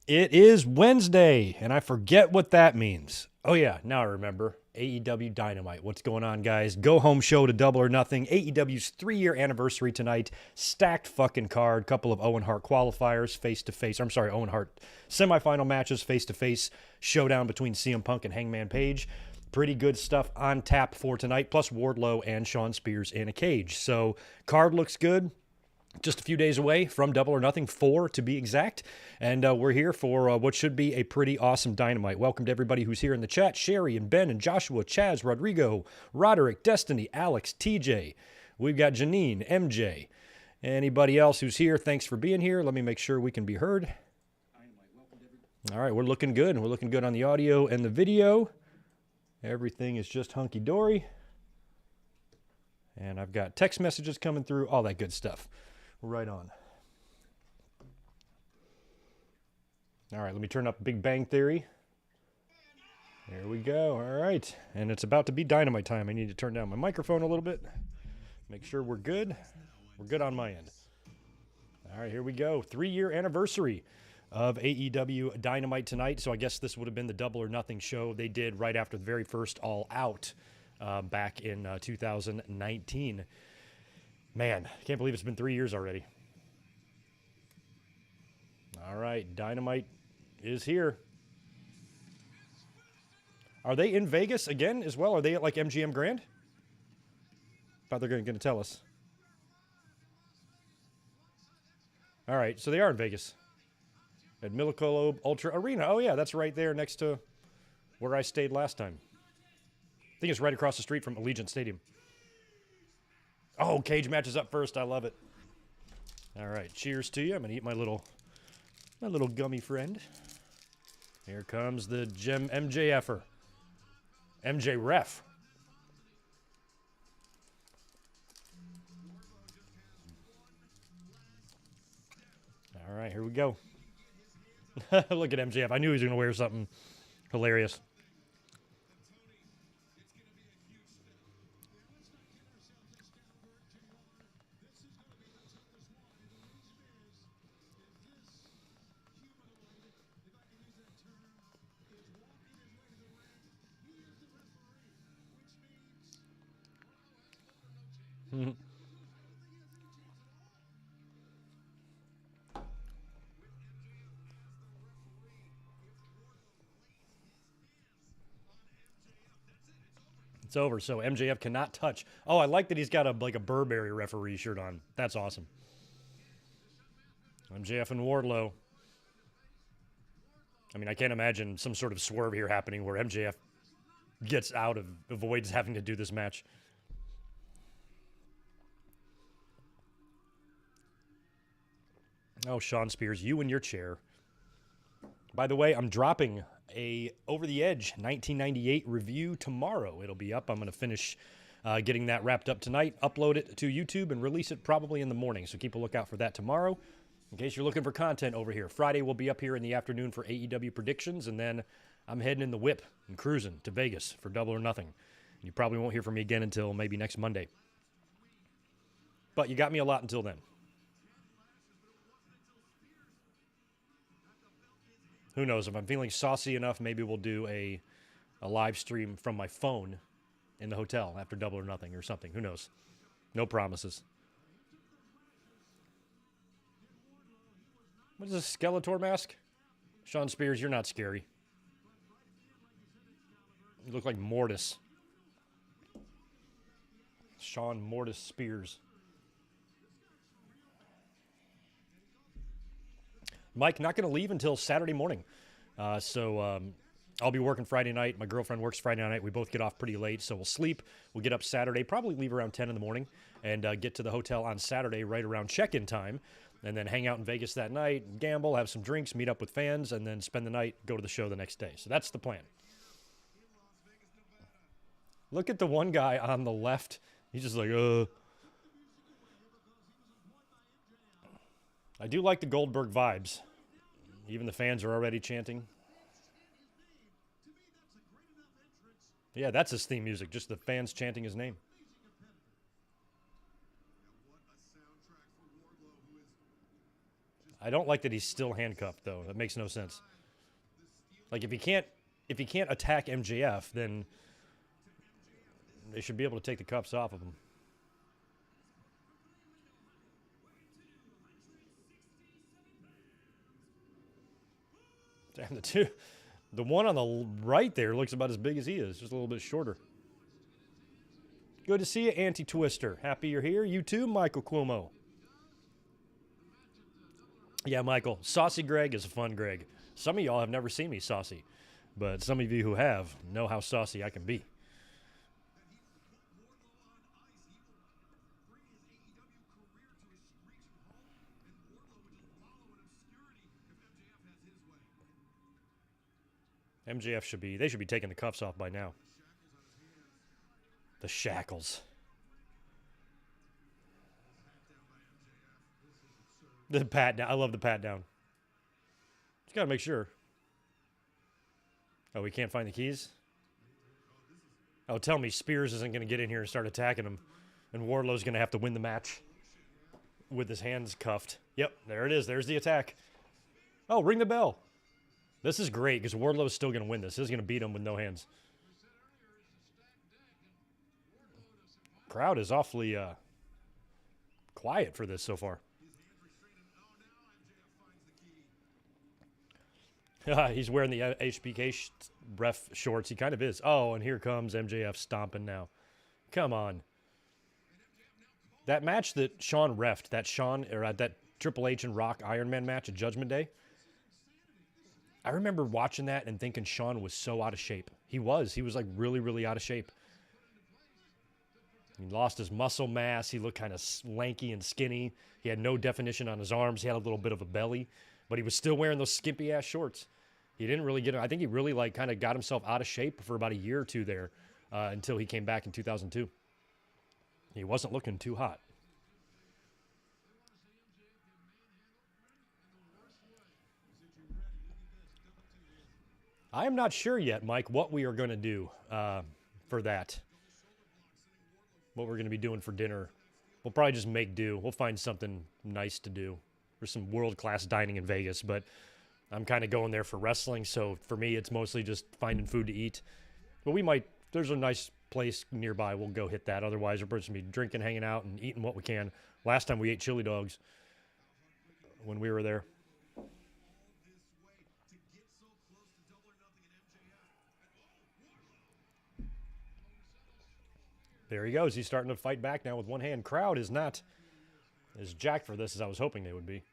It is Wednesday, and I forget what that means. Oh, yeah, now I remember. AEW Dynamite. What's going on, guys? Go home show to Double or Nothing. AEW's 3-year anniversary tonight. Stacked fucking card. Couple of Owen Hart qualifiers face-to-face. I'm sorry, Owen Hart semifinal matches face-to-face. Showdown between CM Punk and Hangman Page. Pretty good stuff on tap for tonight. Plus Wardlow and Shawn Spears in a cage. So, card looks good. Just a few days away from Double or Nothing, 4 to be exact. And we're here for what should be a pretty awesome Dynamite. Welcome to everybody who's here in the chat. Sherry and Ben and Joshua, Chaz, Rodrigo, Roderick, Destiny, Alex, TJ. We've got Janine, MJ. Anybody else who's here, thanks for being here. Let me make sure we can be heard. All right, we're looking good. We're looking good on the audio and the video. Everything is just hunky-dory. And I've got text messages coming through, all that good stuff. Right on. All right, let me turn up Big Bang Theory. There we go. All right. And it's about to be Dynamite time. I need to turn down my microphone a little bit. Make sure we're good. We're good on my end. All right, here we go. 3-year anniversary of AEW Dynamite tonight. So I guess this would have been the Double or Nothing show they did right after the very first All Out back in 2019. Man, I can't believe it's been 3 years already. All right, Dynamite is here. Are they in Vegas again as well? Are they at like MGM Grand? Thought they're going to tell us. All right, so they are in Vegas. At Milocola Ultra Arena. Oh, yeah, that's right there next to where I stayed last time. I think it's right across the street from Allegiant Stadium. Oh, cage match is up first. I love it. All right, cheers to you. I'm going to eat my little gummy friend. Here comes the Gem MJFer. MJ Ref. All right, here we go. Look at MJF. I knew he was going to wear something hilarious. It's over, so MJF cannot touch. Oh, I like that he's got a Burberry referee shirt on. That's awesome. MJF and Wardlow. I mean, I can't imagine some sort of swerve here happening where MJF gets out of, avoids having to do this match. Oh, Shawn Spears, you and your chair. By the way, I'm dropping a Over the Edge 1998 review tomorrow. It'll be up. I'm going to finish getting that wrapped up tonight, upload it to YouTube, and release it probably in the morning. So keep a lookout for that tomorrow. In case you're looking for content over here. Friday we'll be up here in the afternoon for AEW predictions, and then I'm heading in the whip and cruising to Vegas for Double or Nothing. You probably won't hear from me again until maybe next Monday. But you got me a lot until then. Who knows? If I'm feeling saucy enough, maybe we'll do a live stream from my phone in the hotel after Double or Nothing or something. Who knows? No promises. What is this, Skeletor mask? Shawn Spears, you're not scary. You look like Mortis. Shawn Mortis Spears. Mike, not going to leave until Saturday morning. So I'll be working Friday night. My girlfriend works Friday night. We both get off pretty late, so we'll sleep. We'll get up Saturday, probably leave around 10 in the morning, and get to the hotel on Saturday right around check-in time, and then hang out in Vegas that night, gamble, have some drinks, meet up with fans, and then spend the night, go to the show the next day. So that's the plan. Look at the one guy on the left. He's just like, I do like the Goldberg vibes. Even the fans are already chanting. Yeah, that's his theme music, just the fans chanting his name. I don't like that he's still handcuffed, though. That makes no sense. Like, if he can't attack MJF, then they should be able to take the cuffs off of him. Damn, the one on the right there looks about as big as he is, just a little bit shorter. Good to see you, Anti-Twister. Happy you're here. You too, Michael Cuomo. Yeah, Michael. Saucy Greg is a fun Greg. Some of y'all have never seen me saucy, but some of you who have know how saucy I can be. MJF they should be taking the cuffs off by now. The shackles. The pat down. I love the pat down. Just got to make sure. Oh, we can't find the keys? Oh, tell me Spears isn't going to get in here and start attacking him. And Wardlow's going to have to win the match with his hands cuffed. Yep, there it is. There's the attack. Oh, ring the bell. This is great because Wardlow's still going to win this. This is going to beat him with no hands. Crowd is awfully quiet for this so far. He's wearing the HBK ref shorts. He kind of is. Oh, and here comes MJF stomping now. Come on. That match that Shawn refed, that Triple H and Rock Iron Man match at Judgment Day, I remember watching that and thinking Shawn was so out of shape. He was like really, really out of shape. He lost his muscle mass. He looked kind of lanky and skinny. He had no definition on his arms. He had a little bit of a belly, but he was still wearing those skimpy ass shorts. He didn't really I think he really kind of got himself out of shape for about a year or two there until he came back in 2002. He wasn't looking too hot. I am not sure yet, Mike, what we are going to do for that. What we're going to be doing for dinner. We'll probably just make do. We'll find something nice to do. There's some world-class dining in Vegas, but I'm kind of going there for wrestling, so for me, it's mostly just finding food to eat. But there's a nice place nearby. We'll go hit that. Otherwise, we're just going to be drinking, hanging out, and eating what we can. Last time we ate chili dogs when we were there. There he goes. He's starting to fight back now with one hand. Crowd is not as jacked for this as I was hoping they would be.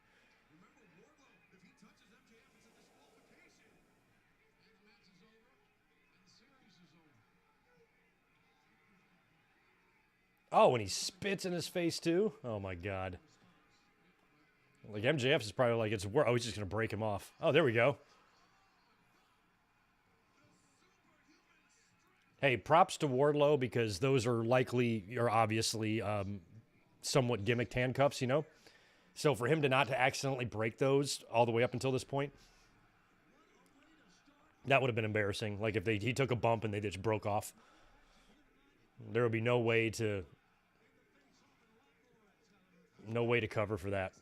Oh, and he spits in his face too? Oh, my God. Like, MJF is probably like, he's just going to break him off. Oh, there we go. Hey, props to Wardlow because those are obviously somewhat gimmicked handcuffs, you know? So for him to accidentally break those all the way up until this point, that would have been embarrassing. Like if he took a bump and they just broke off. There would be no way to cover for that.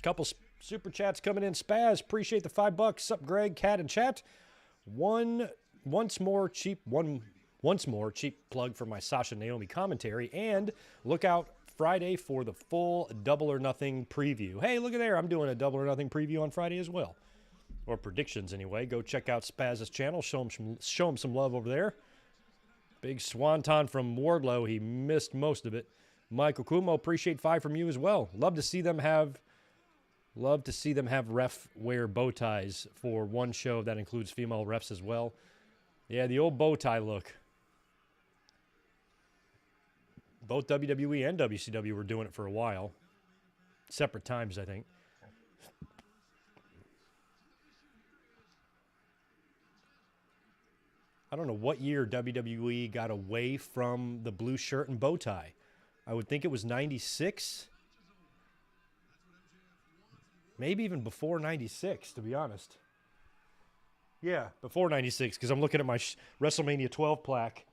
Couple super chats coming in. Spaz, appreciate the $5. Sup, Greg, Cat, and chat. Once more cheap plug for my Sasha Naomi commentary, and look out Friday for the full Double or Nothing preview. Hey, look at there. I'm doing a Double or Nothing preview on Friday as well. Or predictions, anyway. Go check out Spaz's channel. Show him some love over there. Big swanton from Wardlow. He missed most of it. Michael Kumo, appreciate 5 from you as well. Love to see them have ref wear bow ties for one show that includes female refs as well. Yeah, the old bow tie look. Both WWE and WCW were doing it for a while. Separate times, I think. I don't know what year WWE got away from the blue shirt and bow tie. I would think it was 96. Maybe even before 96, to be honest. Yeah, before 96, because I'm looking at my WrestleMania 12 plaque,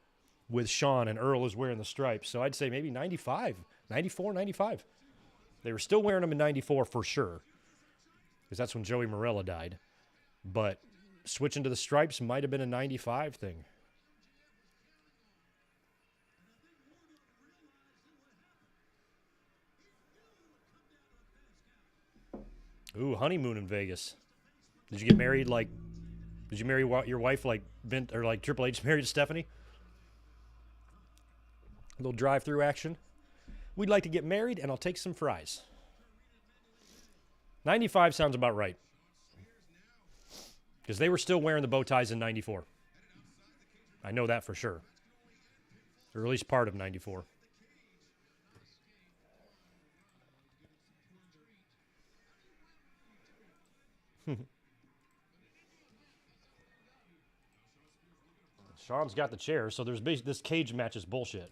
with Shawn, and Earl is wearing the stripes. So I'd say maybe 95, 94, 95. They were still wearing them in 94 for sure, because that's when Joey Morella died. But switching to the stripes might have been a 95 thing. Ooh, honeymoon in Vegas. Did you get married did you marry your wife like Triple H married Stephanie? A little drive-through action. We'd like to get married, and I'll take some fries. 95 sounds about right. Because they were still wearing the bow ties in 94. I know that for sure. Or at least part of 94. Shawn's got the chair, so this cage match is bullshit.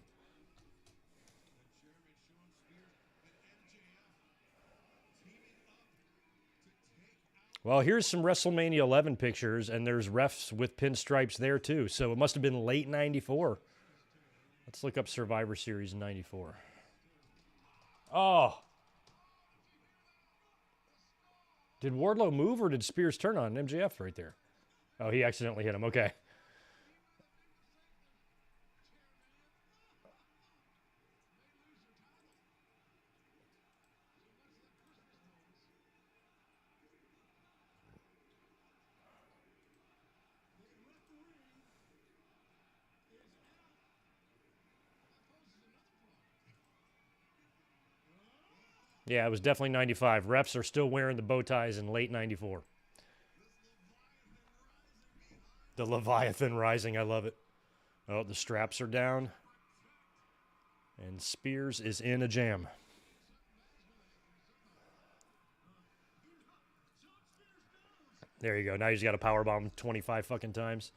Well, here's some WrestleMania 11 pictures, and there's refs with pinstripes there too. So it must have been late 94. Let's look up Survivor Series 94. Oh. Did Wardlow move, or did Spears turn on MJF right there? Oh, he accidentally hit him. Okay. Yeah, it was definitely 95. Refs are still wearing the bow ties in late 94. The Leviathan rising, I love it. Oh, the straps are down. And Spears is in a jam. There you go. Now he's got a powerbomb 25 fucking times.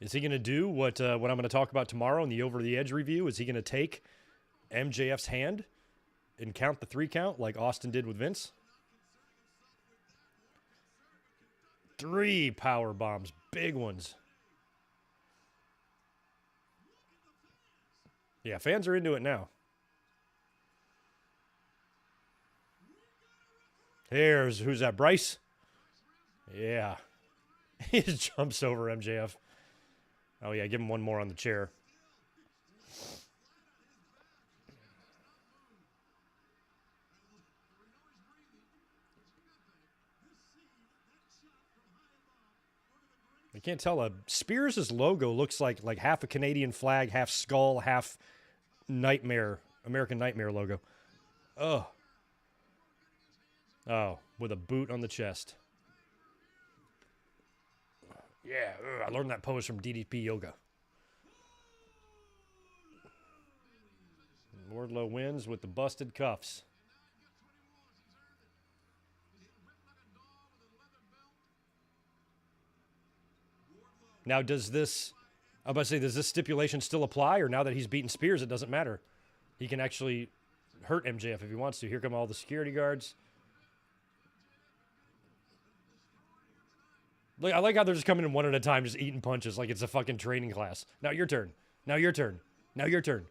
Is he going to do what I'm going to talk about tomorrow in the Over the Edge review? Is he going to take MJF's hand and count the 3 count like Austin did with Vince? 3 power bombs, big ones. Yeah, fans are into it now. Who's that, Bryce? Yeah. He just jumps over MJF. Oh, yeah, give him one more on the chair. I can't tell. Spears' logo looks like half a Canadian flag, half skull, half Nightmare, American Nightmare logo. Oh. Oh, with a boot on the chest. Yeah, I learned that pose from DDP Yoga. Wardlow wins with the busted cuffs. Now, does this stipulation still apply, or now that he's beaten Spears, it doesn't matter? He can actually hurt MJF if he wants to. Here come all the security guards. Look, I like how they're just coming in one at a time, just eating punches like it's a fucking training class. Now your turn. Now your turn. Now your turn.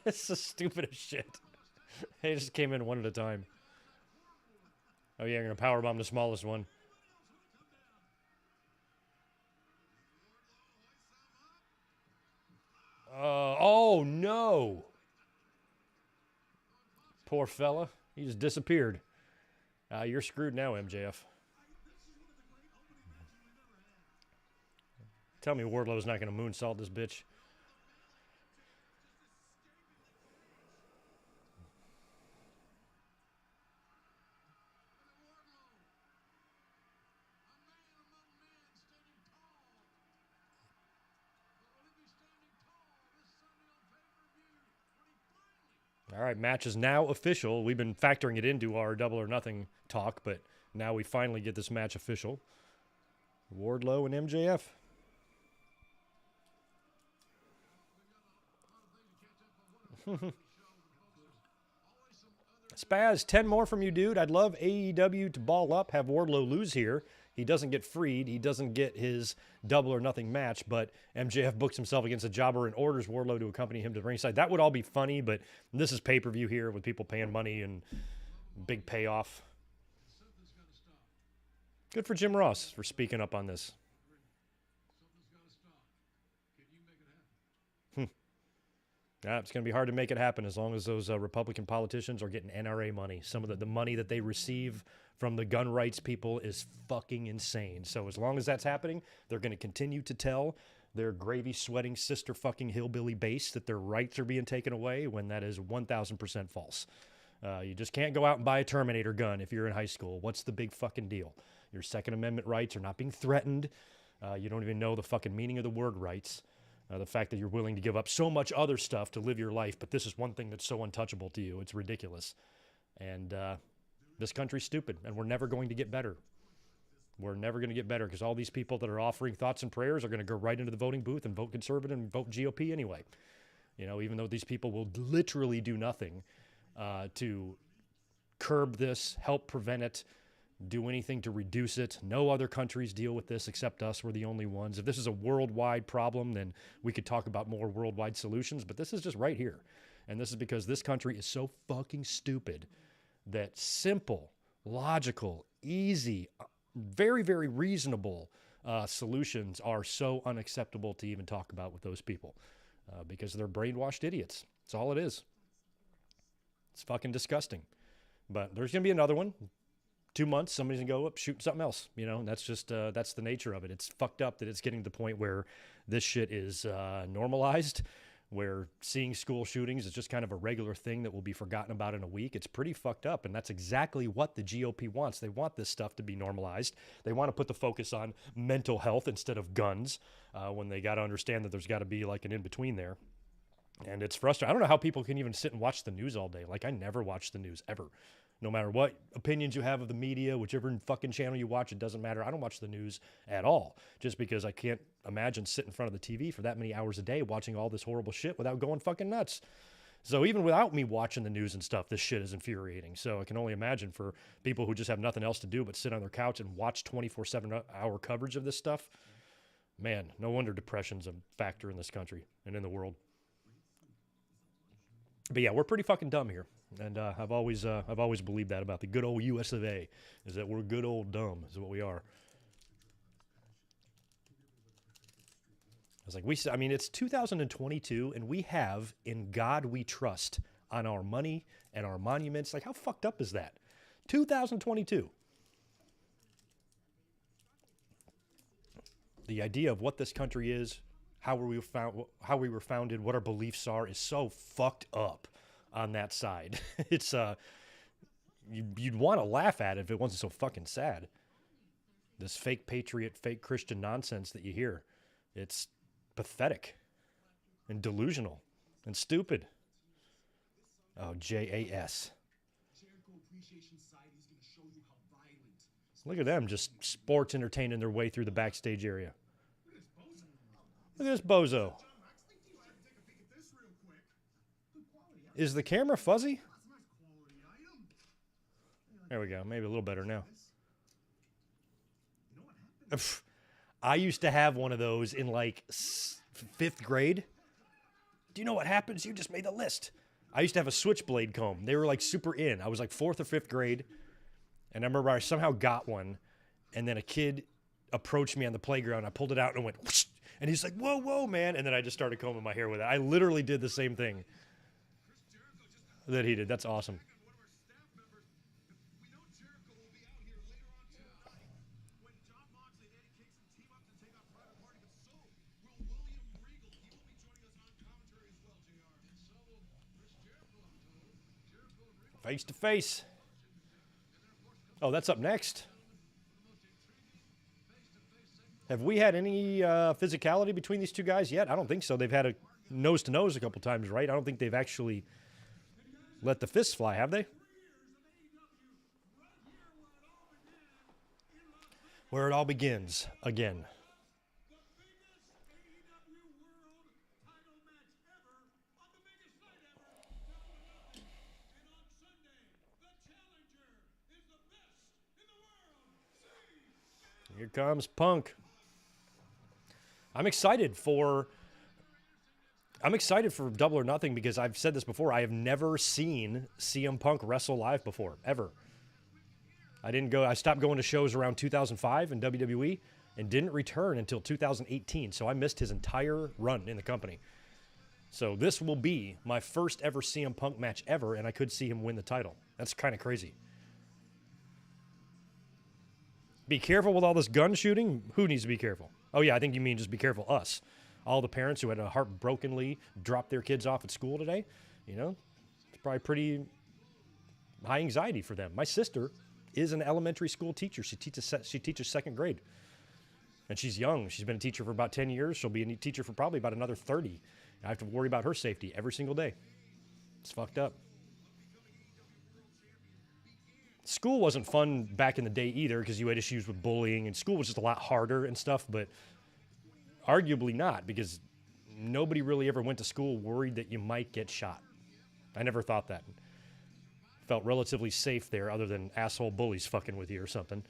It's the stupidest shit. They just came in one at a time. Oh yeah, I'm going to powerbomb the smallest one. Oh, no. Poor fella. He just disappeared. You're screwed now, MJF. Tell me Wardlow's not going to moonsault this bitch. All right, match is now official. We've been factoring it into our Double or Nothing talk, but now we finally get this match official. Wardlow and MJF. Spaz, 10 more from you, dude. I'd love AEW to ball up, have Wardlow lose here. He doesn't get freed. He doesn't get his double or nothing match, but MJF books himself against a jobber and orders Wardlow to accompany him to the ringside. That would all be funny, but this is pay-per-view here with people paying money and big payoff. Good for Jim Ross for speaking up on this. Yeah, it's going to be hard to make it happen as long as those Republican politicians are getting NRA money. Some of the money that they receive from the gun rights people is fucking insane. So as long as that's happening, they're going to continue to tell their gravy-sweating sister fucking hillbilly base that their rights are being taken away when that is 1,000% false. You just can't go out and buy a Terminator gun if you're in high school. What's the big fucking deal? Your Second Amendment rights are not being threatened. You don't even know the fucking meaning of the word rights. The fact that you're willing to give up so much other stuff to live your life, but this is one thing that's so untouchable to you. It's ridiculous. And this country's stupid, and we're never going to get better. We're never going to get better because all these people that are offering thoughts and prayers are going to go right into the voting booth and vote conservative and vote GOP anyway. You know, even though these people will literally do nothing to curb this, help prevent it, do anything to reduce it. No other countries deal with this except us. We're the only ones. If this is a worldwide problem, then we could talk about more worldwide solutions, but this is just right here. And this is because this country is so fucking stupid that simple, logical, easy, very, very reasonable solutions are so unacceptable to even talk about with those people because they're brainwashed idiots. That's all it is. It's fucking disgusting. But there's going to be another one. 2 months, somebody's going to go up, shoot something else, you know, and that's just, that's the nature of it. It's fucked up that it's getting to the point where this shit is normalized, where seeing school shootings is just kind of a regular thing that will be forgotten about in a week. It's pretty fucked up, and that's exactly what the GOP wants. They want this stuff to be normalized. They want to put the focus on mental health instead of guns, when they got to understand that there's got to be like an in-between there. And it's frustrating. I don't know how people can even sit and watch the news all day. Like, I never watch the news, ever. No matter what opinions you have of the media, whichever fucking channel you watch, it doesn't matter. I don't watch the news at all, just because I can't imagine sitting in front of the TV for that many hours a day watching all this horrible shit without going fucking nuts. So even without me watching the news and stuff, this shit is infuriating. So I can only imagine for people who just have nothing else to do but sit on their couch and watch 24/7 hour coverage of this stuff. Man, no wonder depression's a factor in this country and in the world. But yeah, we're pretty fucking dumb here. And I've always believed that about the good old US of A, is that we're good old dumb, is what we are. I was like, it's 2022, and we have "In God We Trust" on our money and our monuments. Like, how fucked up is that? 2022. The idea of what this country is, how we were founded, what our beliefs are, is so fucked up on that side. It's you'd want to laugh at it if it wasn't so fucking sad. This fake patriot, fake Christian nonsense that you hear. It's pathetic and delusional and stupid. Oh, JAS. Look at them just sports entertaining their way through the backstage area. Look at this bozo. Is the camera fuzzy? There we go. Maybe a little better now. I used to have one of those in like 5th grade. Do you know what happens? You just made the list. I used to have a switchblade comb. They were like super in. I was like 4th or 5th grade. And I remember I somehow got one. And then a kid approached me on the playground. I pulled it out and went, whoosh, and he's like, whoa, whoa, man. And then I just started combing my hair with it. I literally did the same thing that he did. That's awesome. Face to face. Oh, that's up next. Have we had any physicality between these two guys yet? I don't think so. They've had a nose-to-nose a couple times, right? I don't think they've actually let the fists fly, have they? Where it all begins, again. Here comes Punk. I'm excited for Double or Nothing because I've said this before. I have never seen CM Punk wrestle live before, ever. I stopped going to shows around 2005 in WWE and didn't return until 2018. So I missed his entire run in the company. So this will be my first ever CM Punk match ever, and I could see him win the title. That's kind of crazy. Be careful with all this gun shooting. Who needs to be careful? Oh, yeah, I think you mean just be careful, us. All the parents who had to heartbrokenly drop their kids off at school today, it's probably pretty high anxiety for them. My sister is an elementary school teacher. She teaches second grade. And she's young. She's been a teacher for about 10 years. She'll be a teacher for probably about another 30. I have to worry about her safety every single day. It's fucked up. School wasn't fun back in the day either because you had issues with bullying, and school was just a lot harder and stuff, but arguably not because nobody really ever went to school worried that you might get shot. I never thought that. Felt relatively safe there other than asshole bullies fucking with you or something.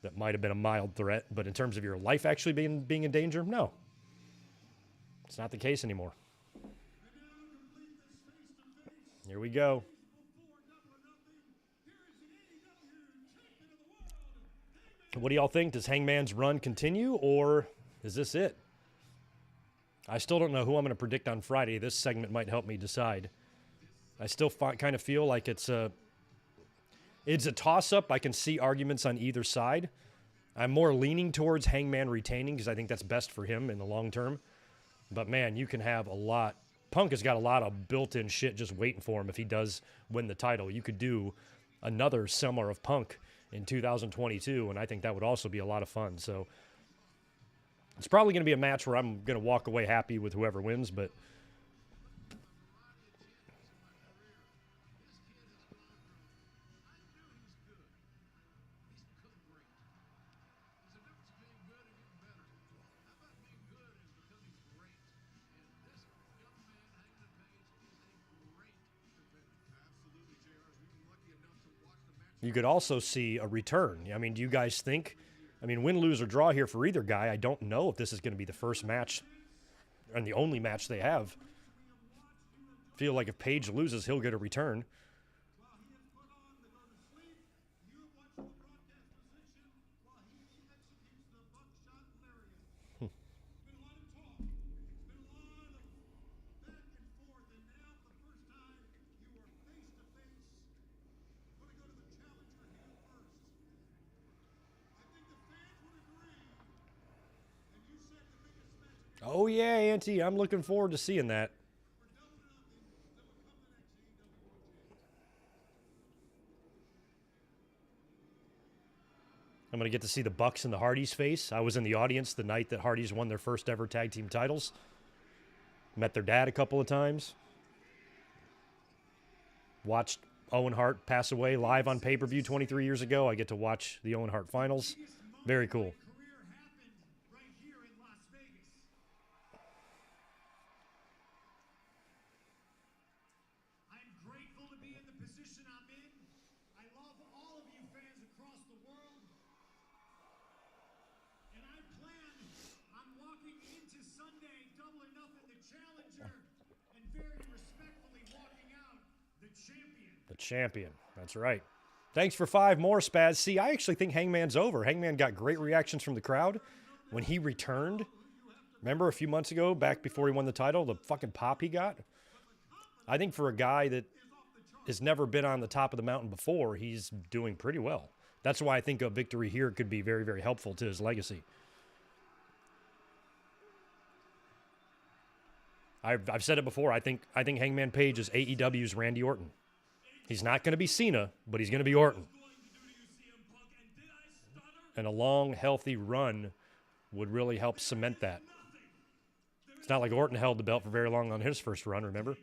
That might have been a mild threat, but in terms of your life actually being in danger, no. It's not the case anymore. Here we go. What do y'all think? Does Hangman's run continue, or is this it? I still don't know who I'm going to predict on Friday. This segment might help me decide. I still kind of feel like it's a toss-up. I can see arguments on either side. I'm more leaning towards Hangman retaining because I think that's best for him in the long term. But, man, you can have a lot. Punk has got a lot of built-in shit just waiting for him if he does win the title. You could do another summer of Punk in 2022, and I think that would also be a lot of fun. So it's probably going to be a match where I'm going to walk away happy with whoever wins, but you could also see a return. I mean, do you guys think, win, lose, or draw here for either guy, I don't know if this is going to be the first match and the only match they have. Feel like if Page loses, he'll get a return. Oh, yeah, Auntie. I'm looking forward to seeing that. I'm going to get to see the Bucks and the Hardys face. I was in the audience the night that Hardys won their first ever tag team titles. Met their dad a couple of times. Watched Owen Hart pass away live on pay-per-view 23 years ago. I get to watch the Owen Hart finals. Very cool. The champion. That's right. Thanks for 5 more, Spaz. See, I actually think Hangman's over. Hangman got great reactions from the crowd when he returned. Remember a few months ago, back before he won the title, the fucking pop he got? I think for a guy that has never been on the top of the mountain before, he's doing pretty well. That's why I think a victory here could be very, very helpful to his legacy. I've said it before. I think Hangman Page is AEW's Randy Orton. He's not going to be Cena, but he's going to be Orton. And a long, healthy run would really help cement that. It's not like Orton held the belt for very long on his first run, remember?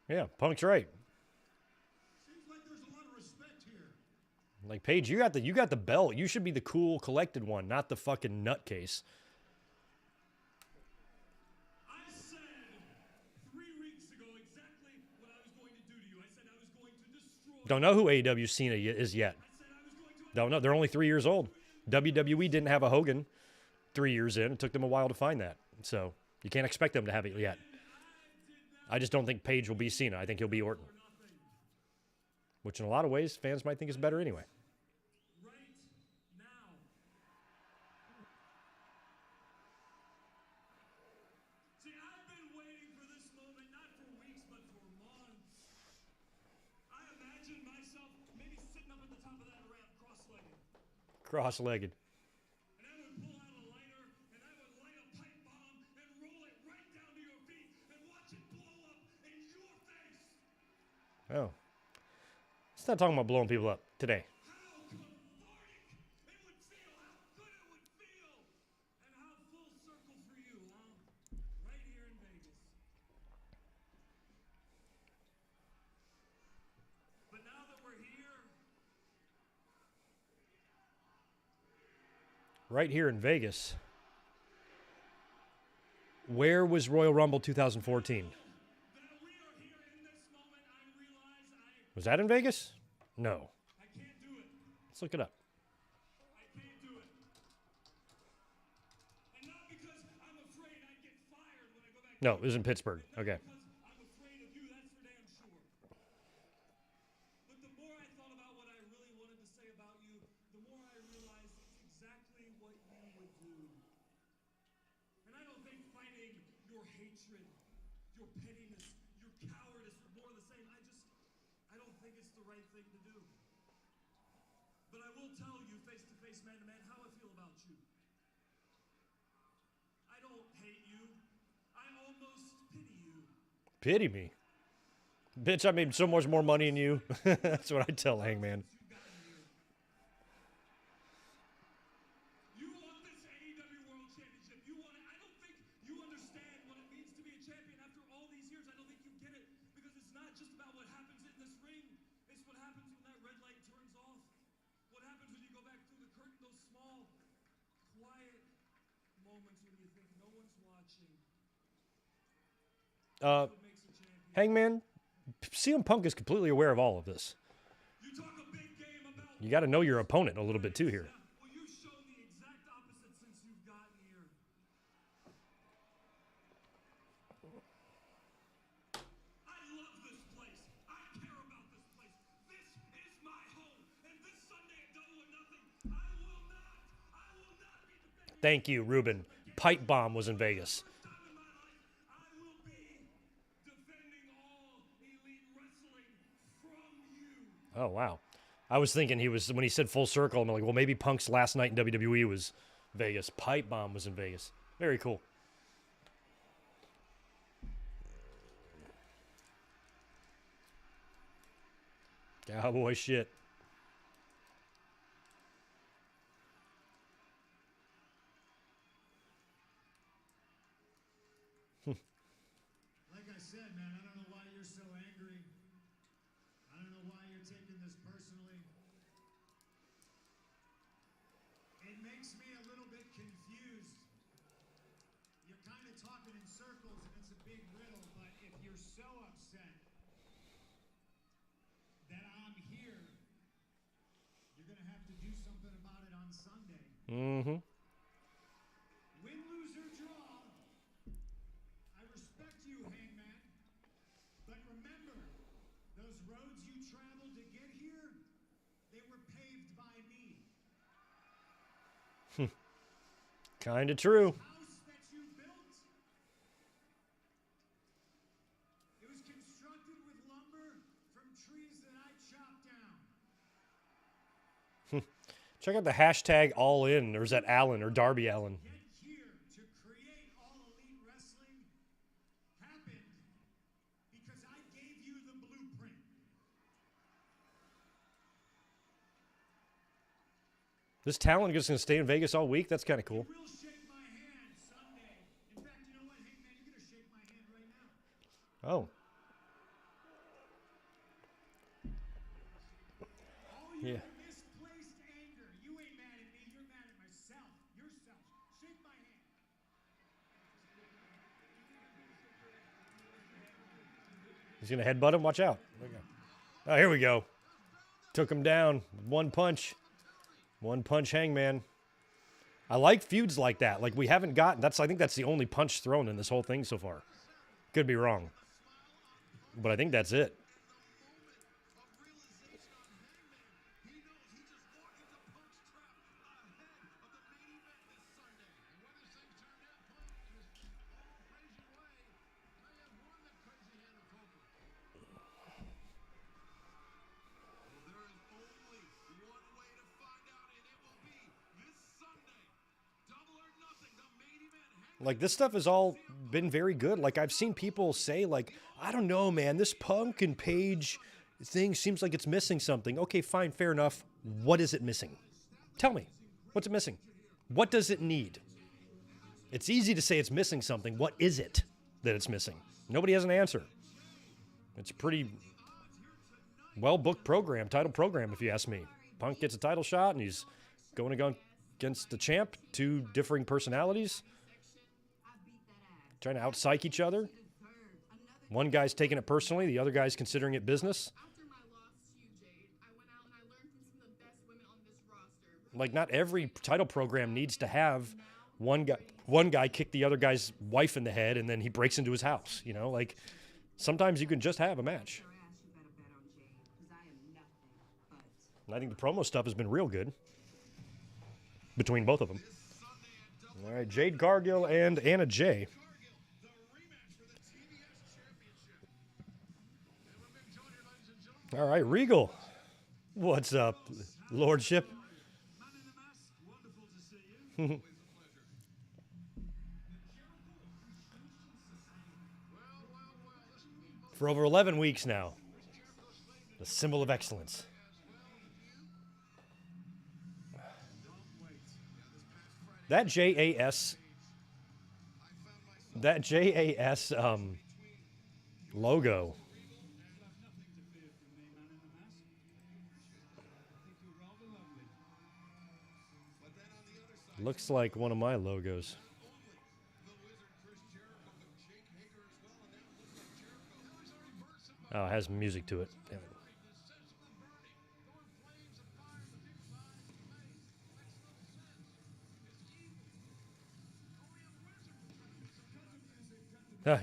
Yeah, Punk's right. Seems like there's a lot of respect here. Like, Paige, you got the belt. You should be the cool, collected one, not the fucking nutcase. I said 3 weeks ago exactly what I was going to do to you. I said I was going to destroy. Don't know who AEW Cena is yet. I said I was going to. Don't know. They're only 3 years old. WWE didn't have a Hogan 3 years in. It took them a while to find that. So you can't expect them to have it yet. I just don't think Paige will be Cena. I think he'll be Orton. Which in a lot of ways, fans might think is better anyway. Right now. See, I've been waiting for this moment not for weeks but for months. I imagined myself maybe sitting up at the top of that ramp cross-legged. Cross-legged. And I would pull out a lighter and I would light a pipe bomb and roll it right down to your feet and watch it blow up in your face. Oh. Let's not talking about blowing people up today. How cathartic it would feel, how good it would feel, and how full circle for you, huh? Right here in Vegas. But now that we're here, Right here in Vegas. Where was Royal Rumble 2014? that we are here in this moment, I realize Was that in Vegas? No. I can't do it. Let's look it up. I can't do it. And not because I'm afraid I'd get fired when I go back. No, it was in Pittsburgh. Okay. Because I'm afraid of you, that's for damn sure. But the more I thought about what I really wanted to say about you, the more I realized it's exactly what you would do. And I don't think fighting your hatred, your pettiness, your cowardice are more the same. I don't think it's the right thing to do. But I will tell you face to face, man to man, how I feel about you. I don't hate you. I almost pity you. Pity me. Bitch, I made so much more money than you. That's what I tell Hangman. You got here. You want this AEW World Championship. You want it. I don't think you understand what it means to be a champion after all these years. I don't think you get it because it's not just about what happens in this ring. It's what happens when that red light turns off. What happens when you go back through the curtain, those small, quiet moments when you think no one's watching. What makes a champion. Hangman, CM Punk is completely aware of all of this. You talk a big game about. You got to know your opponent a little bit too here. Well, you've shown the exact opposite since you've gotten here. I love this place. I care about this place. This is my home. And this Sunday at Double or Nothing, I will not be defending. Thank you, Ruben. Pipe Bomb was in Vegas. First time in my life, I will be defending all elite wrestling from you. Oh, wow. I was thinking when he said full circle, I'm like, well, maybe Punk's last night in WWE was Vegas. Pipe Bomb was in Vegas. Very cool. Cowboy shit. Like I said, man, I don't know why you're so angry. I don't know why you're taking this personally. It makes me a little bit confused. You're kind of talking in circles and it's a big riddle, but if you're so upset that I'm here, you're going to have to do something about it on Sunday. Mm-hmm. Win, lose, or draw. I respect you, Hangman. But remember, those roads you traveled to get here, they were paved by me. Kind of true. House that you built, it was constructed with lumber from trees that I chopped down. Check out the hashtag all in. Or is that Allen or Darby Allen? Get here to create All Elite Wrestling happened because I gave you the blueprint. This talent is going to stay in Vegas all week? That's kind of cool. You will shake my hand Sunday. In fact, you know what, Hangman? You're going to shake my hand right now. Oh. Yeah. Misplaced anger. You ain't mad at me. You're mad at myself. Yourself. Shake my hand. He's going to headbutt him. Watch out. Oh, here we go. Took him down. One punch. One punch Hangman. I like feuds like that. Like we haven't gotten, I think that's the only punch thrown in this whole thing so far. Could be wrong. But I think that's it. Like, this stuff has all been very good. Like, I've seen people say, like, I don't know, man, this Punk and Page thing seems like it's missing something. Okay, fine, fair enough. What is it missing? Tell me. What's it missing? What does it need? It's easy to say it's missing something. What is it that it's missing? Nobody has an answer. It's a pretty well-booked program, title program, if you ask me. Punk gets a title shot, and he's going against the champ, two differing personalities, trying to out-psych each other. One guy's taking it personally, the other guy's considering it business. Like, not every title program needs to have one guy kick the other guy's wife in the head and then he breaks into his house, you know? Like, sometimes you can just have a match. And I think the promo stuff has been real good between both of them. All right, Jade Cargill and Anna Jay. All right, Regal. What's up, Lordship? For over 11 weeks now. The symbol of excellence. That JAS logo. Looks like one of my logos. Oh, it has music to it. Damn it.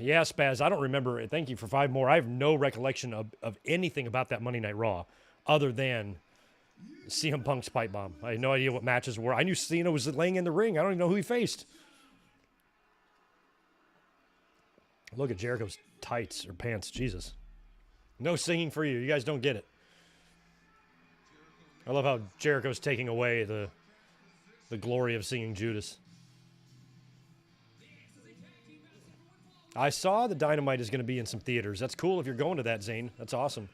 Yeah, Spaz, I don't remember. Thank you for 5 more. I have no recollection of anything about that Monday Night Raw other than CM Punk's pipe bomb. I had no idea what matches were. I knew Cena was laying in the ring. I don't even know who he faced. Look at Jericho's tights or pants. Jesus. No singing for you. You guys don't get it. I love how Jericho's taking away the glory of singing Judas. I saw the Dynamite is going to be in some theaters. That's cool if you're going to that, Zane. That's awesome.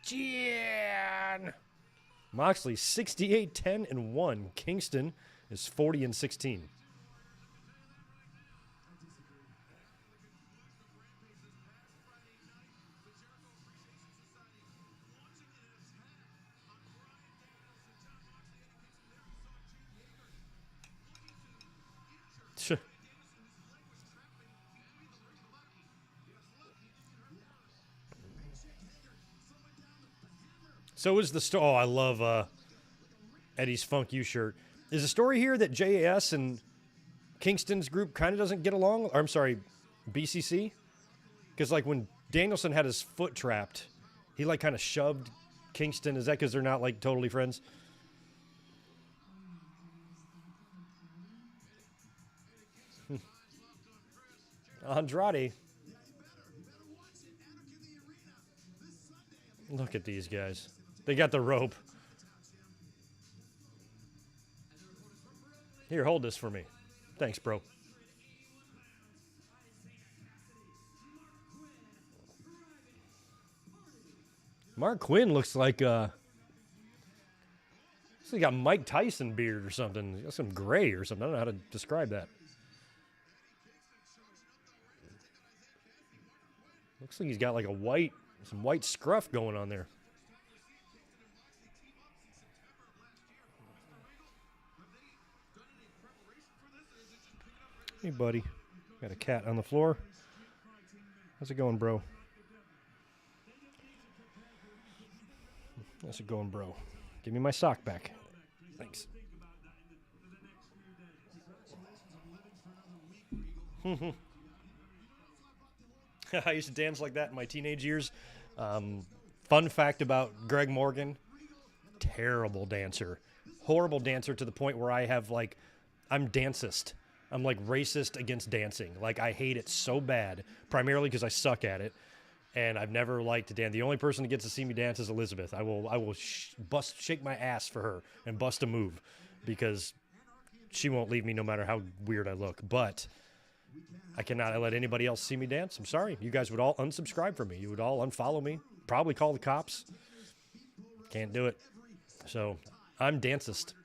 Jan. Moxley 68-10-1. Kingston is 40-16. So is the story. Oh, I love Eddie's Funk You shirt. Is the story here that JAS and Kingston's group kind of doesn't get along? Or, I'm sorry, BCC? Because, like, when Danielson had his foot trapped, he, like, kind of shoved Kingston. Is that because they're not, like, totally friends? Andrade. Look at these guys. They got the rope. Here, hold this for me. Thanks, bro. Mark Quinn looks like he got Mike Tyson beard or something. He got some gray or something. I don't know how to describe that. Looks like he's got like a white Some white scruff going on there. Hey, buddy. Got a cat on the floor. How's it going, bro? How's it going, bro? Give me my sock back. Thanks. I used to dance like that in my teenage years. Fun fact about Greg Morgan, terrible dancer. Horrible dancer to the point where I'm dancist. I'm like racist against dancing. Like I hate it so bad, primarily because I suck at it. And I've never liked to dance. The only person that gets to see me dance is Elizabeth. I will shake my ass for her and bust a move because she won't leave me no matter how weird I look. But I cannot let anybody else see me dance. I'm sorry. You guys would all unsubscribe from me. You would all unfollow me. Probably call the cops. Can't do it. So I'm dancist.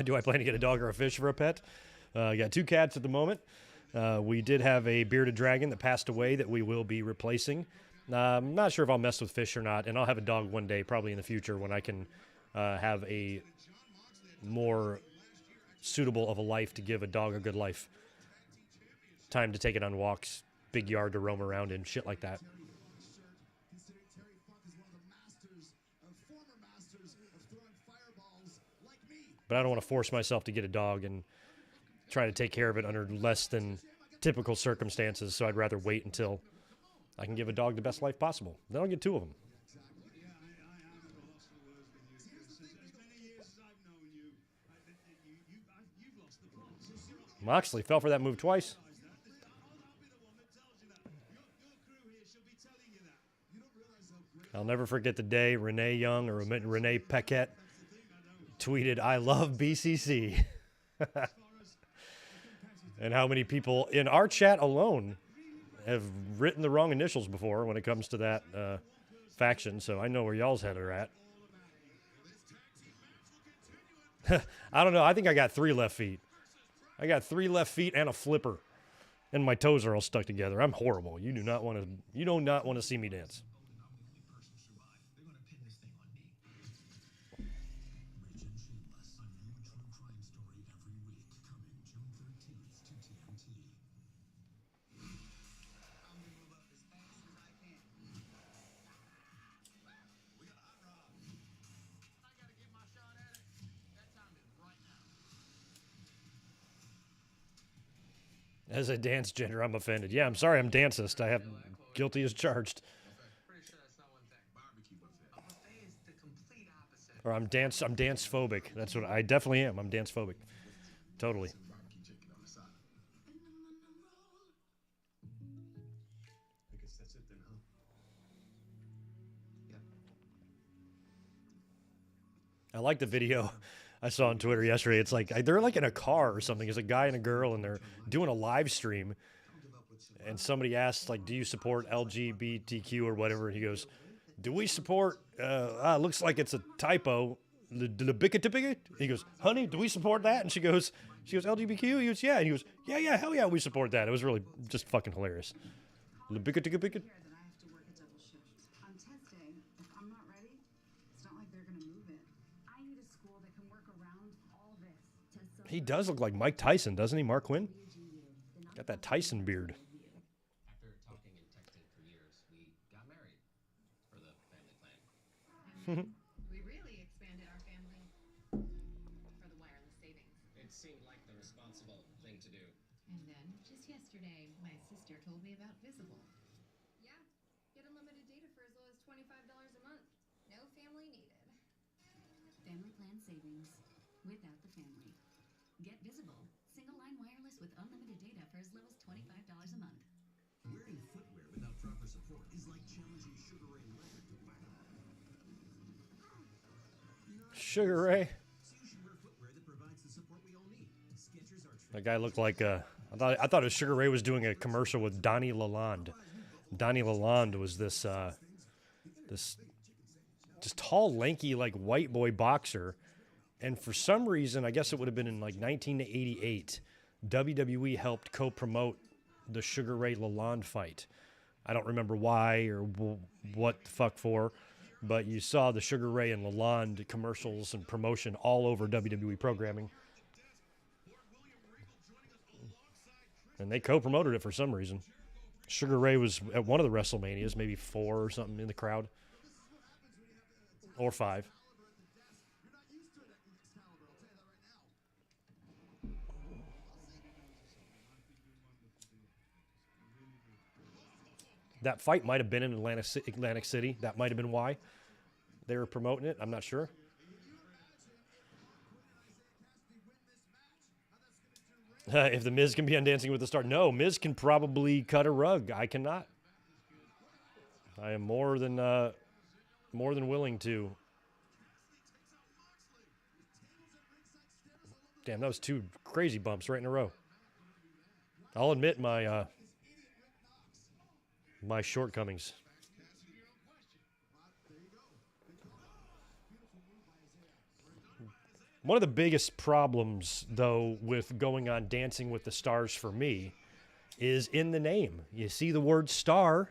Do I plan to get a dog or a fish for a pet? I got 2 cats at the moment. We did have a bearded dragon that passed away that we will be replacing. I'm not sure if I'll mess with fish or not, and I'll have a dog one day, probably in the future, when I can have a more suitable of a life to give a dog a good life. Time to take it on walks, big yard to roam around in, shit like that. But I don't want to force myself to get a dog and try to take care of it under less than typical circumstances, so I'd rather wait until I can give a dog the best life possible. Then I'll get 2 of them. Moxley fell for that move twice. I'll never forget the day Renee Young or Renee Paquette tweeted, "I love BCC." And how many people in our chat alone have written the wrong initials before when it comes to that faction, so I know where y'all's head are at. I don't know. I think I got 3 left feet. I got 3 left feet and a flipper, and my toes are all stuck together. I'm horrible. You do not want to see me dance. As a dance gender, I'm offended. Yeah, I'm sorry, I'm dancist. I have guilty as charged. Or I'm dance phobic. That's what I definitely am. I'm dance phobic. Totally. I like the video I saw on Twitter yesterday. It's like they're like in a car or something. It's a guy and a girl, and they're doing a live stream. And somebody asked, like, "Do you support LGBTQ or whatever?" And he goes, "Do we support?" Looks like it's a typo. The He goes, "Honey, do we support that?" And she goes, "LGBTQ." He goes, "Yeah." And he goes, "Yeah, hell yeah, we support that." It was really just fucking hilarious. He does look like Mike Tyson, doesn't he, Mark Quinn? Got that Tyson beard. After talking and texting for years, we got married for the family plan. We really expanded our family for the wireless savings. It seemed like the responsible thing to do. And then, just yesterday, my sister told me about Visible. Yeah, get unlimited data for as low as $25 a month. No family needed. Family plan savings without the family. Get Visible. Single line wireless with unlimited data for as low as $25 a month. Wearing footwear without proper support is like challenging Sugar Ray Leonard to battle. Sugar Ray. So you should wear footwear that provides the support we all need. Skechers are That guy looked like I thought it was Sugar Ray was doing a commercial with Donnie Lalonde. Donnie Lalonde was this just tall, lanky, like white boy boxer. And for some reason, I guess it would have been in like 1988, WWE helped co-promote the Sugar Ray Lalonde fight. I don't remember why or what the fuck for, but you saw the Sugar Ray and Lalonde commercials and promotion all over WWE programming. And they co-promoted it for some reason. Sugar Ray was at one of the WrestleManias, maybe 4 or something in the crowd. Or 5. That fight might have been in Atlantic City. That might have been why they were promoting it. I'm not sure. If the Miz can be on Dancing with the Stars. No, Miz can probably cut a rug. I cannot. I am more than willing to. Damn, that was 2 crazy bumps right in a row. I'll admit my my shortcomings. One of the biggest problems, though, with going on Dancing with the Stars for me is in the name. You see the word star.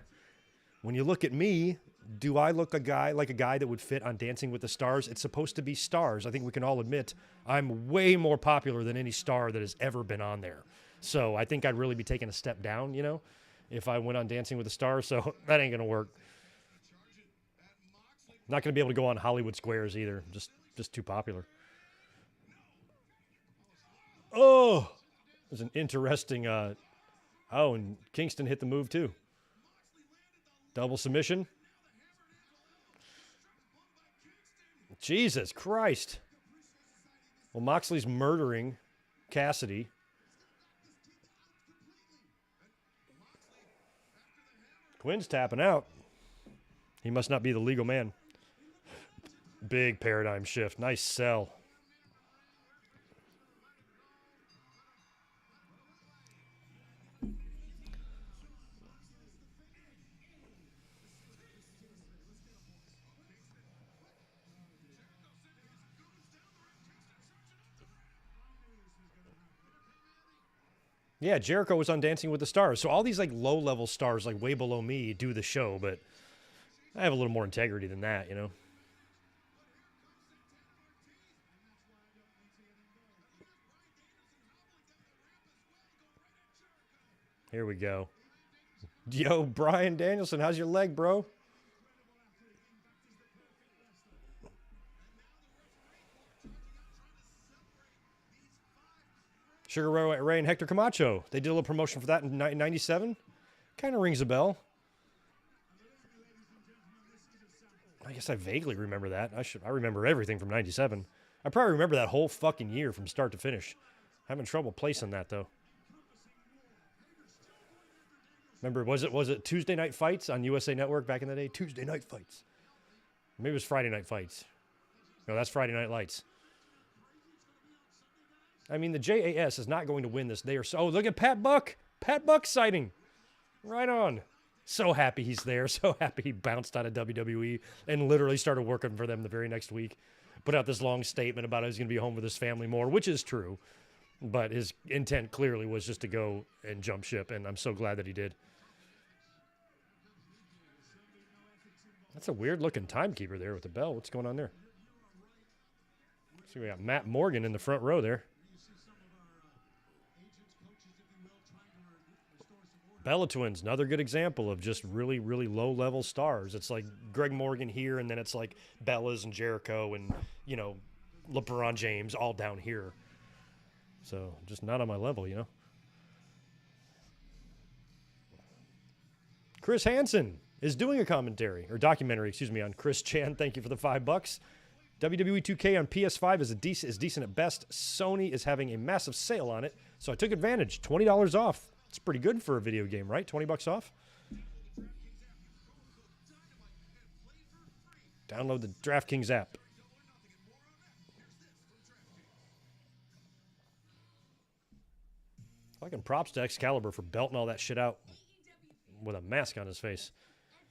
When you look at me, do I look like a guy that would fit on Dancing with the Stars? It's supposed to be stars. I think we can all admit I'm way more popular than any star that has ever been on there. So I think I'd really be taking a step down, you know, if I went on Dancing with the Stars. So that ain't going to work. Not going to be able to go on Hollywood Squares either. Just too popular. Oh, there's an interesting, and Kingston hit the move too. Double submission. Jesus Christ. Well, Moxley's murdering Cassidy. Quinn's tapping out. He must not be the legal man. Big paradigm shift. Nice sell. Yeah, Jericho was on Dancing with the Stars. So all these like low-level stars, like way below me, do the show, but I have a little more integrity than that, you know? Here we go. Yo, Bryan Danielson, how's your leg, bro? Sugar Ray and Hector Camacho. They did a little promotion for that in 97. Kind of rings a bell. I guess I vaguely remember that. I remember everything from 97. I probably remember that whole fucking year from start to finish. Having trouble placing that, though. Remember, was it Tuesday Night Fights on USA Network back in the day? Tuesday Night Fights. Maybe it was Friday Night Fights. No, that's Friday Night Lights. I mean, the JAS is not going to win this. They are so... Oh, look at Pat Buck. Pat Buck sighting. Right on. So happy he's there. So happy he bounced out of WWE and literally started working for them the very next week. Put out this long statement about how he's going to be home with his family more, which is true. But his intent clearly was just to go and jump ship, and I'm so glad that he did. That's a weird-looking timekeeper there with the bell. What's going on there? So we got Matt Morgan in the front row there. Bella Twins, another good example of just really, really low-level stars. It's like Greg Morgan here, and then it's like Bella's and Jericho and, you know, LeBron James all down here. So just not on my level, you know. Chris Hansen is doing a commentary, or documentary, excuse me, on Chris Chan. Thank you for the $5. WWE 2K on PS5 is decent at best. Sony is having a massive sale on it, so I took advantage. $20 off. It's pretty good for a video game, right? 20 bucks off. Download the DraftKings app. Fucking props to Excalibur for belting all that shit out with a mask on his face.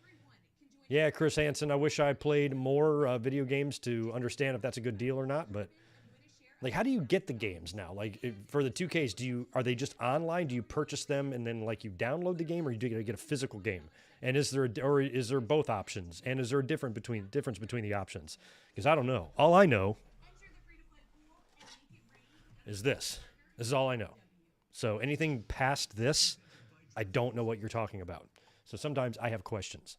Everyone can Yeah, Chris Hansen, I wish I played more video games to understand if that's a good deal or not, but like, how do you get the games now? Like, for the 2Ks, are they just online? Do you purchase them and then, like, you download the game, or do you get a physical game? And is there both options? And is there a difference between the options? Because I don't know. All I know is this. This is all I know. So anything past this, I don't know what you're talking about. So sometimes I have questions.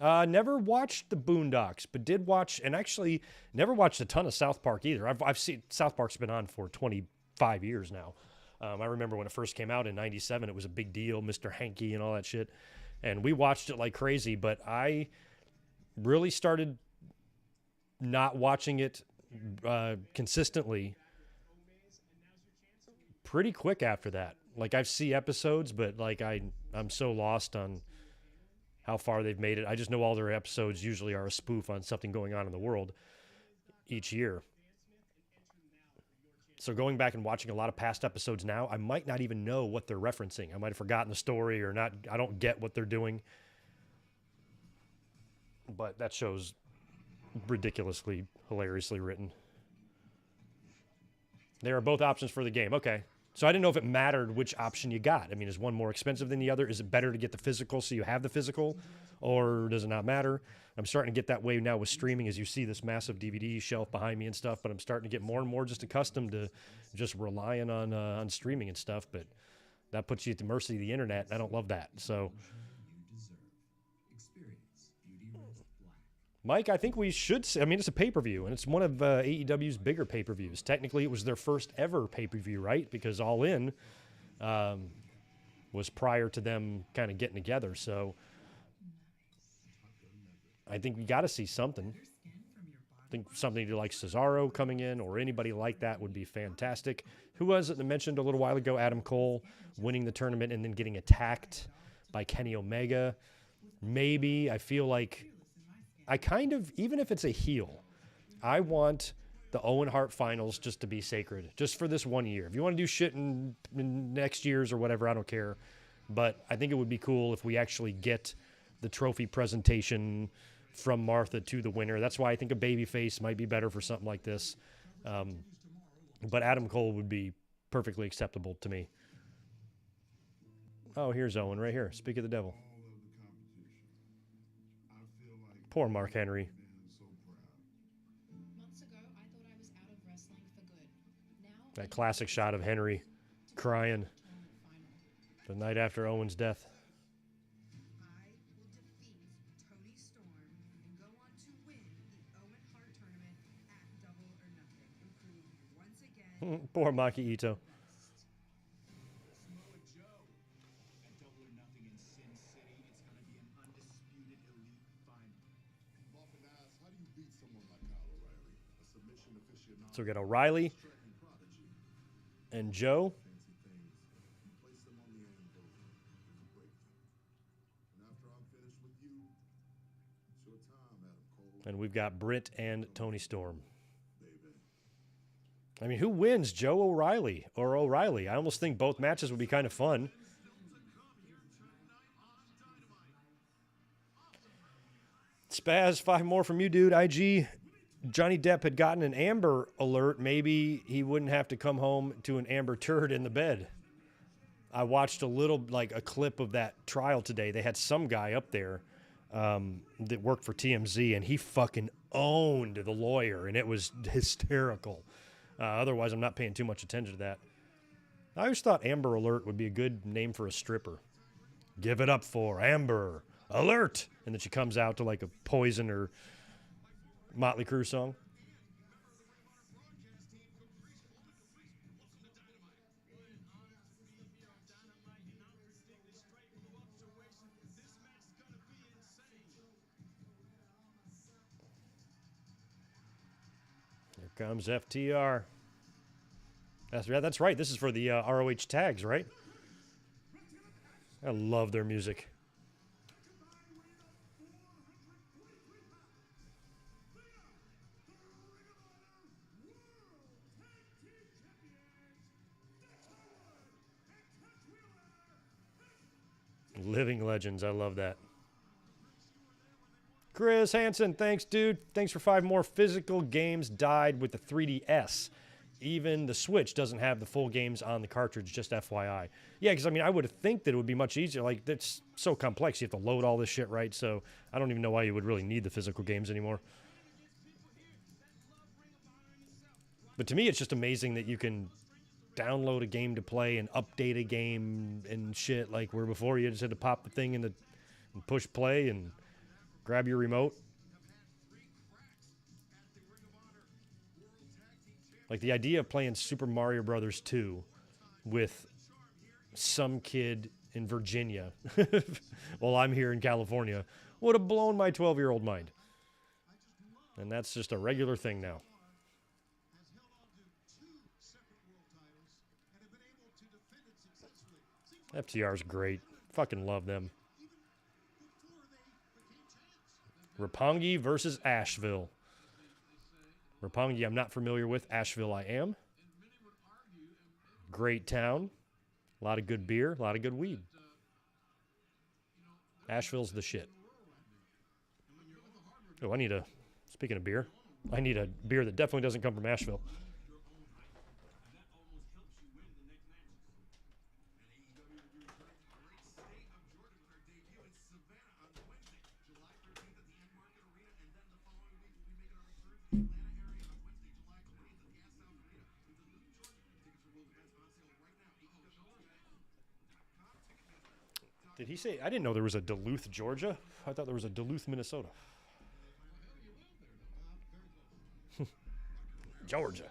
Never watched the Boondocks, but did watch, and actually never watched a ton of South Park either. I've seen South Park's been on for 25 years now. I remember when it first came out in '97, it was a big deal, Mr. Hanky and all that shit, and we watched it like crazy. But I really started not watching it consistently pretty quick after that. Like, I see episodes, but like I'm so lost on how far they've made it. I just know all their episodes usually are a spoof on something going on in the world each year. So going back and watching a lot of past episodes now, I might not even know what they're referencing. I might have forgotten the story or not. I don't get what they're doing. But that show's ridiculously, hilariously written. There are both options for the game. Okay. So I didn't know if it mattered which option you got. I mean, is one more expensive than the other? Is it better to get the physical so you have the physical? Or does it not matter? I'm starting to get that way now with streaming, as you see this massive DVD shelf behind me and stuff, but I'm starting to get more and more just accustomed to just relying on streaming and stuff, but that puts you at the mercy of the internet, and I don't love that. So, Mike, I think we should say, I mean, it's a pay-per-view, and it's one of AEW's bigger pay-per-views. Technically, it was their first ever pay-per-view, right? Because All In was prior to them kind of getting together, so I think we got to see something. I think something like Cesaro coming in or anybody like that would be fantastic. Who was it that mentioned a little while ago? Adam Cole winning the tournament and then getting attacked by Kenny Omega. Maybe. I feel like I kind of, even if it's a heel, I want the Owen Hart finals just to be sacred, just for this 1 year. If you want to do shit in next year's or whatever, I don't care. But I think it would be cool if we actually get the trophy presentation from Martha to the winner. That's why I think a babyface might be better for something like this. But Adam Cole would be perfectly acceptable to me. Oh, here's Owen right here. Speak of the devil. Poor Mark Henry. Months ago, I thought I was out of wrestling for good. Now, That classic shot of Henry crying the night after Owen's death. I will defeat Tony Storm and go on to win the Owen Hart Tournament at Double or Nothing and prove once again Poor Maki Ito. Samoa Joe at Double or Nothing in Sin City. It's going to be an undisputed elite final. Often asked, how do you beat someone like Kyle O'Reilly? A submission aficionado. So we got O'Reilly and Joe. Fancy things. You place them on the anvil, you break them. And after I'm finished with you, it's your time, Adam Cole. And we've got Britt and Tony Storm. Baby. I mean, who wins, Joe O'Reilly or O'Reilly? I almost think both matches would be kind of fun. Spaz, 5 more from you, dude. IG, Johnny Depp had gotten an Amber Alert. Maybe he wouldn't have to come home to an Amber turd in the bed. I watched a little, like a clip of that trial today. They had some guy up there that worked for TMZ, and he fucking owned the lawyer, and it was hysterical. Otherwise, I'm not paying too much attention to that. I always thought Amber Alert would be a good name for a stripper. Give it up for Amber Alert. And then she comes out to like a Poison or Motley Crue song. Here comes FTR. That's right. This is for the ROH tags, right? I love their music. Living legends. I love that. Chris Hansen, thanks, dude. Thanks for 5 more. Physical games died with the 3DS. Even the Switch doesn't have the full games on the cartridge, just FYI. Yeah, because, I mean, I would think that it would be much easier. Like, it's so complex. You have to load all this shit, right? So I don't even know why you would really need the physical games anymore. But to me, it's just amazing that you can download a game to play and update a game and shit. Like, where before you just had to pop the thing in and push play and grab your remote. Like, the idea of playing Super Mario Brothers 2 with some kid in Virginia while I'm here in California would have blown my 12-year-old mind. And that's just a regular thing now. FTR's great. Fucking love them. Roppongi versus Asheville. Roppongi I'm not familiar with. Asheville I am. Great town. A lot of good beer. A lot of good weed. Asheville's the shit. Oh, speaking of beer, I need a beer that definitely doesn't come from Asheville. Did he say? I didn't know there was a Duluth, Georgia. I thought there was a Duluth, Minnesota. Georgia.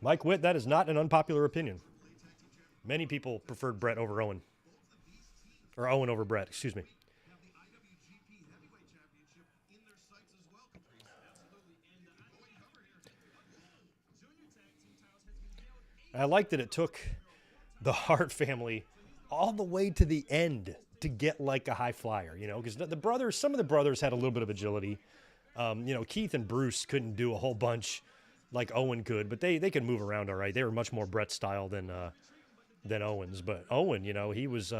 Mike Witt, that is not an unpopular opinion. Many people preferred Brett over Owen. Or Owen over Brett, excuse me. I like that it took the Hart family all the way to the end to get like a high flyer, you know, because the brothers, some of the brothers had a little bit of agility. You know, Keith and Bruce couldn't do a whole bunch like Owen could, but they could move around all right. They were much more Brett style than Owens. But Owen, you know, he was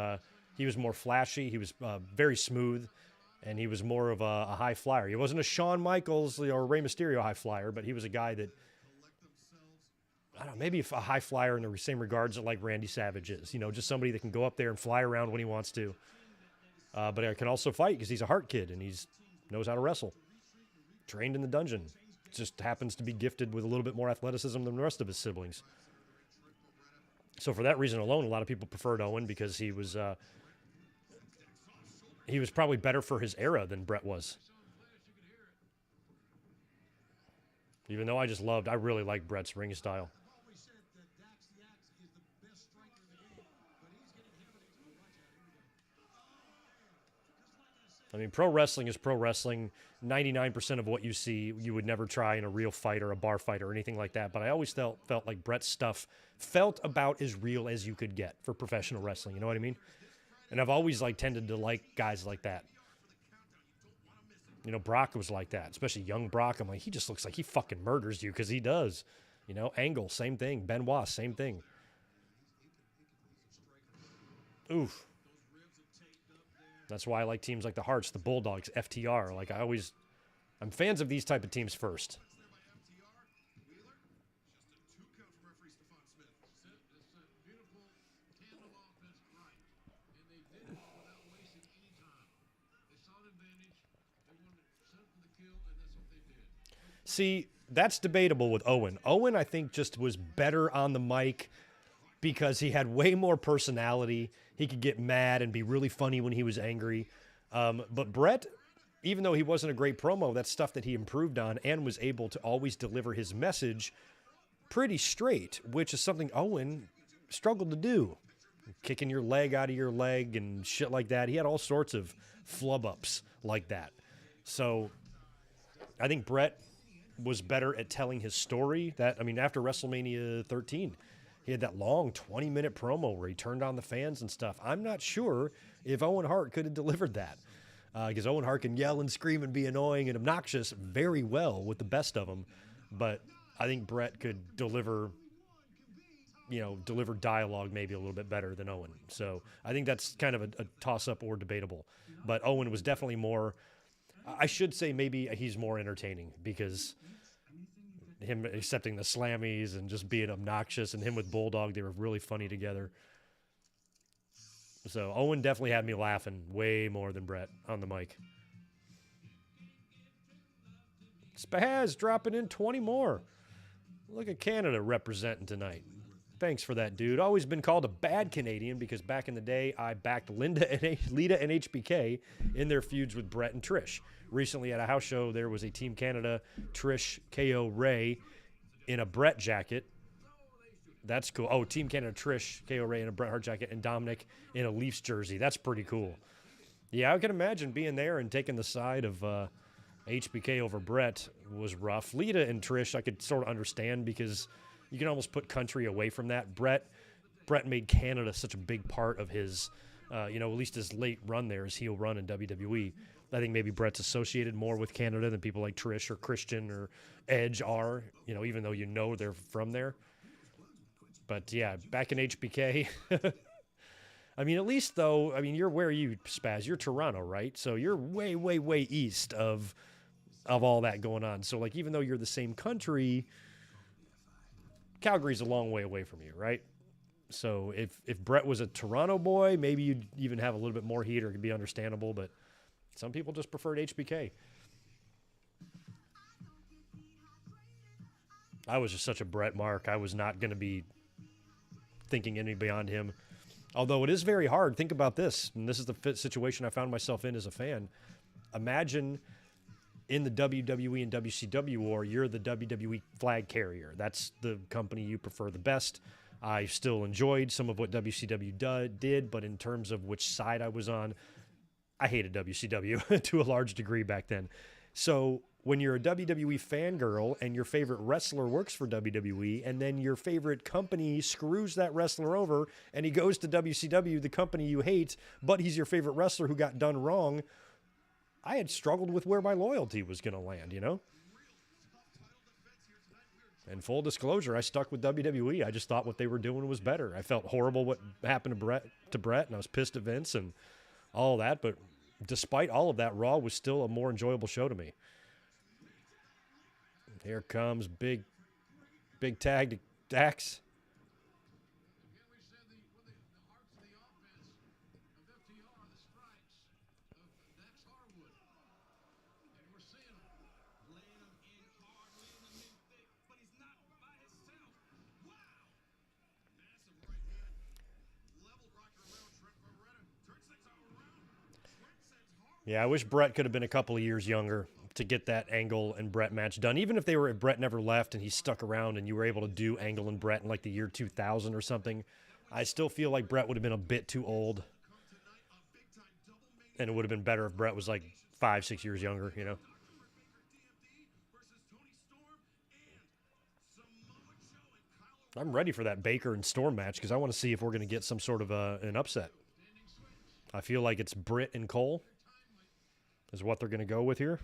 more flashy. He was very smooth, and he was more of a high flyer. He wasn't a Shawn Michaels or Rey Mysterio high flyer, but he was a guy that, I don't know, maybe a high flyer in the same regards that like Randy Savage is. You know, just somebody that can go up there and fly around when he wants to. But he can also fight because he's a Hart kid and he knows how to wrestle. Trained in the dungeon. Just happens to be gifted with a little bit more athleticism than the rest of his siblings. So for that reason alone, a lot of people preferred Owen because he was probably better for his era than Brett was. Even though I really like Brett's ring style. I mean, pro wrestling is pro wrestling. 99% of what you see, you would never try in a real fight or a bar fight or anything like that. But I always felt like Brett's stuff felt about as real as you could get for professional wrestling. You know what I mean? And I've always tended to like guys like that. You know, Brock was like that, especially young Brock. I'm like, he just looks like he fucking murders you because he does. You know, Angle, same thing. Benoit, same thing. Oof. That's why I like teams like the Hearts, the Bulldogs, FTR. Like I'm fans of these type of teams first. See, that's debatable with Owen. Owen, I think, just was better on the mic because he had way more personality. He could get mad and be really funny when he was angry. But Brett, even though he wasn't a great promo, that's stuff that he improved on and was able to always deliver his message pretty straight, which is something Owen struggled to do. Kicking your leg out of your leg and shit like that. He had all sorts of flub-ups like that. So I think Brett was better at telling his story. After WrestleMania 13, he had that long 20-minute promo where he turned on the fans and stuff. I'm not sure if Owen Hart could have delivered that. because Owen Hart can yell and scream and be annoying and obnoxious very well with the best of them. But I think Brett could deliver dialogue maybe a little bit better than Owen. So I think that's kind of a toss-up or debatable. But Owen was definitely more, I should say maybe he's more entertaining, because him accepting the slammies and just being obnoxious, and him with Bulldog, they were really funny together. So Owen definitely had me laughing way more than Brett on the mic. Spaz dropping in 20 more. Look at Canada representing tonight. Thanks for that, dude. Always been called a bad Canadian because back in the day, I backed Lita and HBK in their feuds with Brett and Trish. Recently at a house show, there was a Team Canada, Trish, KO, Ray in a Brett jacket. That's cool. Oh, Team Canada, Trish, KO, Ray in a Bret Hart jacket, and Dominic in a Leafs jersey. That's pretty cool. Yeah, I can imagine being there and taking the side of HBK over Brett was rough. Lita and Trish, I could sort of understand, because you can almost put country away from that. Brett made Canada such a big part of his, at least his late run there, his heel run in WWE. I think maybe Brett's associated more with Canada than people like Trish or Christian or Edge are, even though they're from there. But yeah, back in HBK, I mean, at least though, where are you, Spaz? You're Toronto, right? So you're way, way, way east of all that going on. So like, even though you're the same country, Calgary's a long way away from you, right? So if Brett was a Toronto boy, maybe you'd even have a little bit more heat, or it could be understandable, but some people just preferred HBK. I was just such a Brett mark. I was not going to be thinking any beyond him. Although it is very hard. Think about this, and this is the situation I found myself in as a fan. Imagine in the WWE and WCW war, you're the WWE flag carrier. That's the company you prefer the best. I still enjoyed some of what WCW did, but in terms of which side I was on, I hated WCW to a large degree back then. So when you're a WWE fangirl and your favorite wrestler works for WWE, and then your favorite company screws that wrestler over and he goes to WCW, the company you hate, but he's your favorite wrestler who got done wrong, I had struggled with where my loyalty was going to land, And full disclosure, I stuck with WWE. I just thought what they were doing was better. I felt horrible what happened to Brett, and I was pissed at Vince and all that. But despite all of that, Raw was still a more enjoyable show to me. Here comes big tag to Dax. Yeah, I wish Brett could have been a couple of years younger to get that Angle and Brett match done. Even if Brett never left and he stuck around and you were able to do Angle and Brett in like the year 2000 or something, I still feel like Brett would have been a bit too old. And it would have been better if Brett was like 5-6 years younger, I'm ready for that Baker and Storm match because I want to see if we're going to get some sort of an upset. I feel like it's Britt and Cole is what they're going to go with here.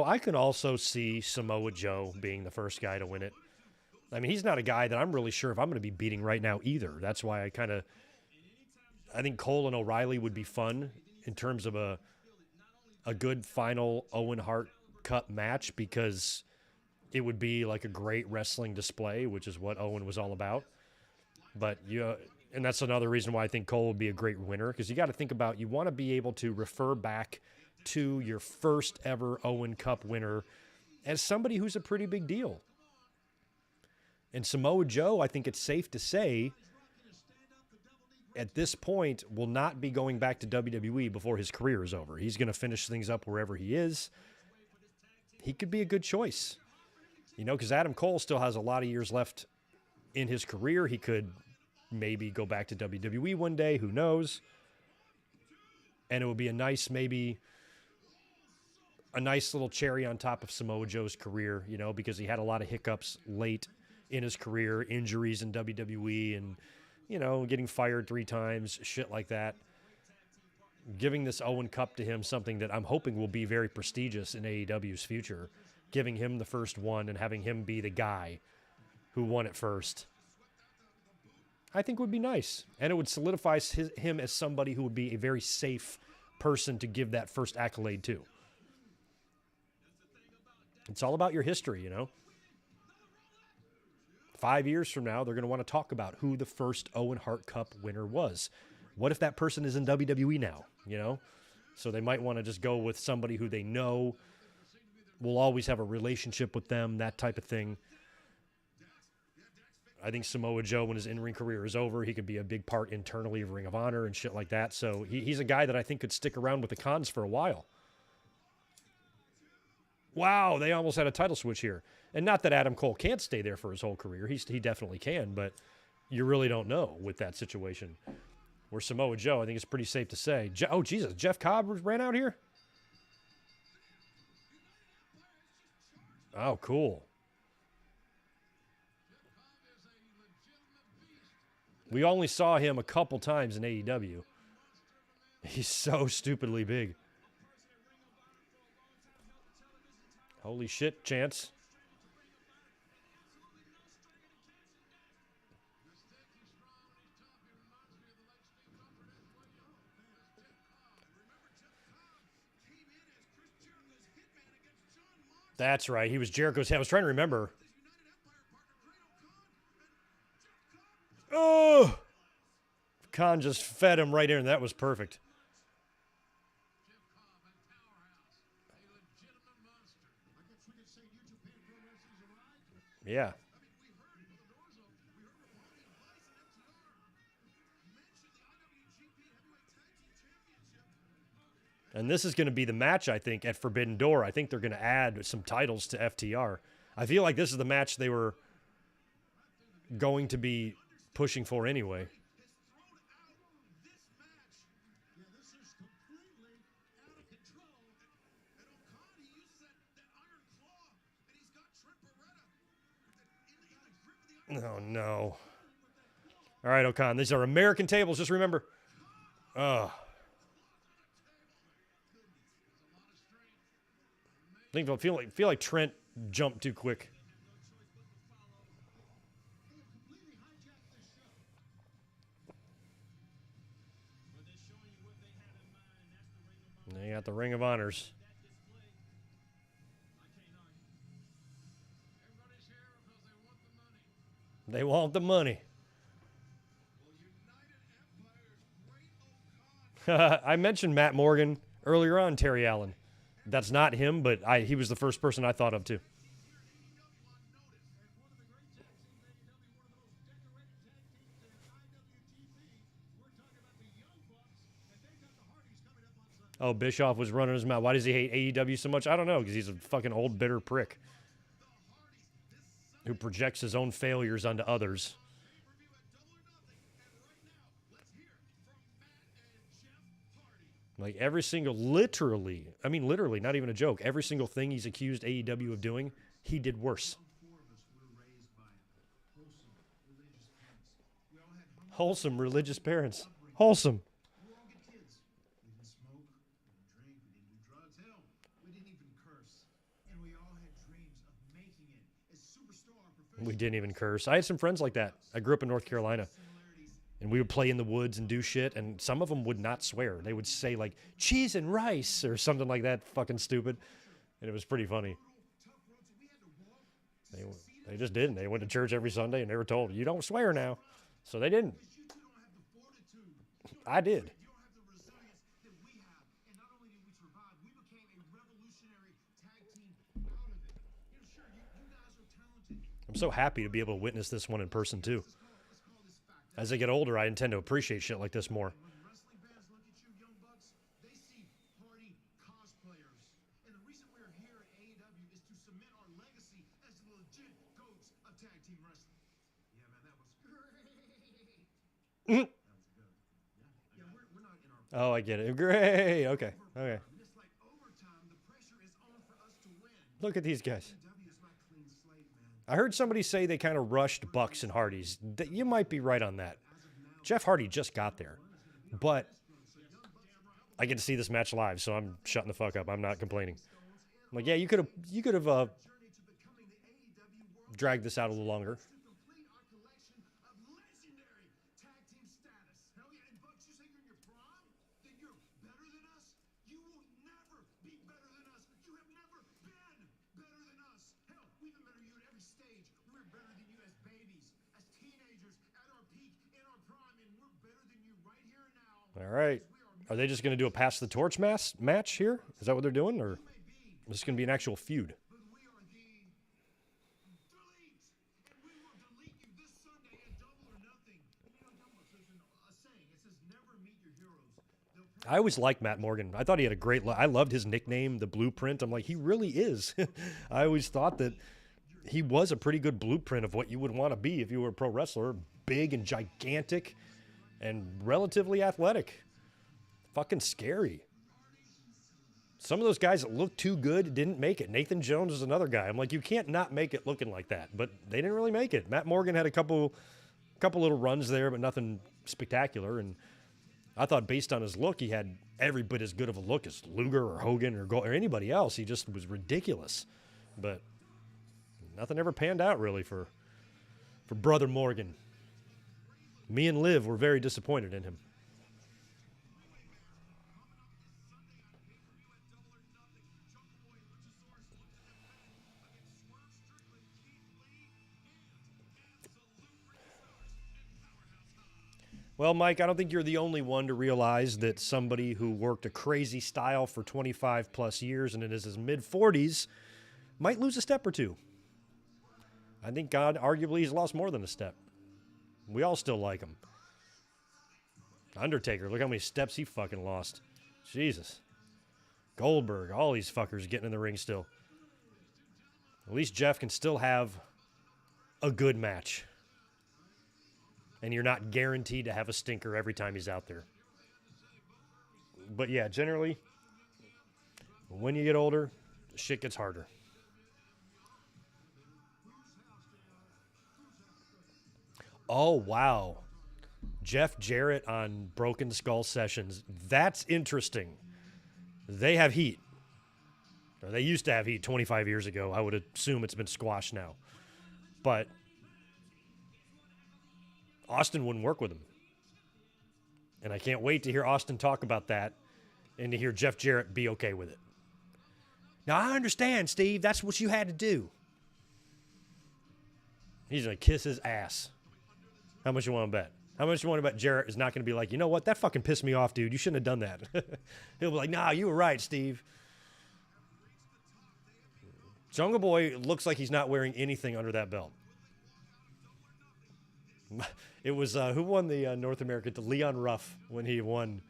I can also see Samoa Joe being the first guy to win it. I mean, he's not a guy that I'm really sure if I'm going to be beating right now either. That's why I think Cole and O'Reilly would be fun in terms of a good final Owen Hart Cup match, because it would be like a great wrestling display, which is what Owen was all about. But and that's another reason why I think Cole would be a great winner, because you got to think about, you want to be able to refer back to your first ever Owen Cup winner as somebody who's a pretty big deal. And Samoa Joe, I think it's safe to say, at this point, will not be going back to WWE before his career is over. He's going to finish things up wherever he is. He could be a good choice. Because Adam Cole still has a lot of years left in his career. He could, maybe go back to WWE one day. Who knows? And it would be a nice, maybe a nice little cherry on top of Samoa Joe's career, you know, because he had a lot of hiccups late in his career, injuries in WWE and, you know, getting fired 3 times, shit like that. Giving this Owen Cup to him, something that I'm hoping will be very prestigious in AEW's future, giving him the first one and having him be the guy who won it first, I think would be nice. And it would solidify him as somebody who would be a very safe person to give that first accolade to. It's all about your history, you know. 5 years from now, they're going to want to talk about who the first Owen Hart Cup winner was. What if that person is in WWE now, you know? So they might want to just go with somebody who they know will always have a relationship with them, that type of thing. I think Samoa Joe, when his in-ring career is over, he could be a big part internally of Ring of Honor and shit like that. So he's a guy that I think could stick around with the Khans for a while. Wow, they almost had a title switch here. And not that Adam Cole can't stay there for his whole career. He definitely can, but you really don't know with that situation. Where Samoa Joe, I think it's pretty safe to say. Oh, Jesus, Jeff Cobb ran out here? Oh, cool. We only saw him a couple times in AEW. He's so stupidly big. Holy shit, Chance. That's right. He was Jericho's head. I was trying to remember. Oh! Khan just fed him right in. That was perfect. Yeah. And this is going to be the match, I think, at Forbidden Door. I think they're going to add some titles to FTR. I feel like this is the match they were going to be pushing for anyway. Oh, no. All right, O'Con. These are American tables. Just remember. I feel like Trent jumped too quick. They got the Ring of Honors. They want the money. I mentioned Matt Morgan earlier on, Terry Allen. That's not him, but he was the first person I thought of, too. Oh, Bischoff was running his mouth. Why does he hate AEW so much? I don't know, because he's a fucking old, bitter prick who projects his own failures onto others. Like every single, literally, not even a joke, every single thing he's accused AEW of doing, he did worse. Wholesome religious parents. Wholesome. We didn't even curse. I had some friends like that. I grew up in North Carolina. And we would play in the woods and do shit, and some of them would not swear. They would say, like, cheese and rice or something like that, fucking stupid. And it was pretty funny. They just didn't. They went to church every Sunday, and they were told, you don't swear now. So they didn't. I did. I'm so happy to be able to witness this one in person, too. As I get older, I intend to appreciate shit like this more. Yeah, we're not in our. Oh, I get it. Great. Okay. Okay. It's like overtime. The pressure is on for us to win. Look at these guys. AEW is my clean slate, man. I heard somebody say they kind of rushed Bucks and Hardys. You might be right on that. Jeff Hardy just got there. But I get to see this match live, so I'm shutting the fuck up. I'm not complaining. I'm like, yeah, you could have Journey to becoming the AEW World dragged this out a little longer. to complete our collection of legendary tag team status. Hell yeah, and Bucks, you say you're in your prime? Then you're better than us? You will never be better than us. You have never been better than us. Hell, we've been better than you at every stage. We're better than you as babies, as teenagers, at our peak, in our prime, and we're better than you right here and now. All right. Are they just going to do a pass the torch match here? Is that what they're doing? Or is this going to be an actual feud? But we are the delete, and we will delete you this Sunday at Double or Nothing. And you know, Double, there's a saying. It says, "Never meet your heroes." I always liked Matt Morgan. I thought he had a great I loved his nickname, the Blueprint. I'm like, he really is. I always thought that he was a pretty good blueprint of what you would want to be if you were a pro wrestler. Big and gigantic and relatively athletic. Fucking scary. Some of those guys that looked too good didn't make it. Nathan Jones was another guy. I'm like, you can't not make it looking like that. But they didn't really make it. Matt Morgan had a couple little runs there, but nothing spectacular. And I thought based on his look, he had every bit as good of a look as Luger or Hogan or anybody else. He just was ridiculous. But nothing ever panned out really for Brother Morgan. Me and Liv were very disappointed in him. Well, Mike, I don't think you're the only one to realize that somebody who worked a crazy style for 25 plus years and in his mid-40s might lose a step or two. I think God arguably he's lost more than a step. We all still like him. Undertaker, look how many steps he fucking lost. Jesus. Goldberg, all these fuckers getting in the ring still. At least Jeff can still have a good match. And you're not guaranteed to have a stinker every time he's out there. But yeah, generally, when you get older, shit gets harder. Oh, wow. Jeff Jarrett on Broken Skull Sessions. That's interesting. They have heat. Or they used to have heat 25 years ago. I would assume it's been squashed now. But Austin wouldn't work with him. And I can't wait to hear Austin talk about that and to hear Jeff Jarrett be okay with it. Now, I understand, Steve. That's what you had to do. He's going to kiss his ass. How much you want to bet? How much you want to bet Jarrett is not going to be like, you know what? That fucking pissed me off, dude. You shouldn't have done that. He'll be like, nah, you were right, Steve. Jungle Boy looks like he's not wearing anything under that belt. It was, who won the North America? Leon Ruff when he won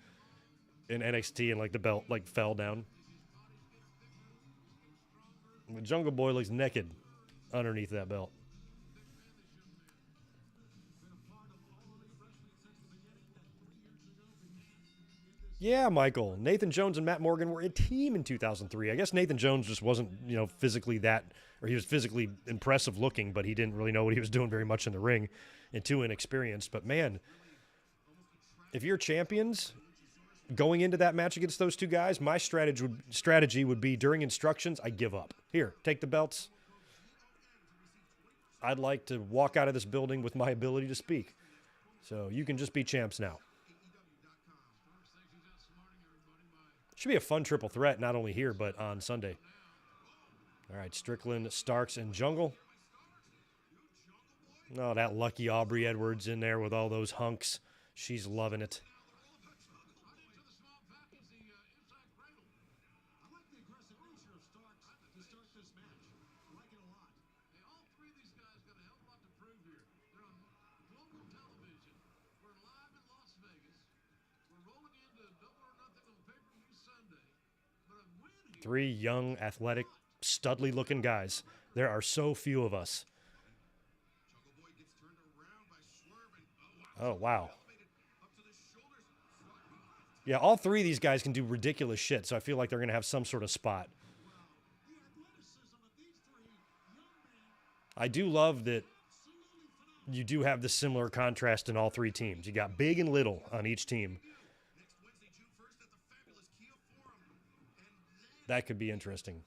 in NXT and, like, the belt, like, fell down. The Jungle Boy looks naked underneath that belt. Yeah, Michael. Nathan Jones and Matt Morgan were a team in 2003. I guess Nathan Jones just wasn't, physically that, or he was physically impressive looking, but he didn't really know what he was doing very much in the ring and too inexperienced. But man, if you're champions going into that match against those two guys, my strategy would be during instructions, I give up. Here, take the belts. I'd like to walk out of this building with my ability to speak. So you can just be champs now. Should be a fun triple threat, not only here, but on Sunday. All right, Strickland, Starks, and Jungle. Oh, that lucky Aubrey Edwards in there with all those hunks. She's loving it. Three young, athletic, studly-looking guys. There are so few of us. Oh, wow. Yeah, all three of these guys can do ridiculous shit, so I feel like they're going to have some sort of spot. I do love that you do have the similar contrast in all three teams. You got big and little on each team. That could be interesting.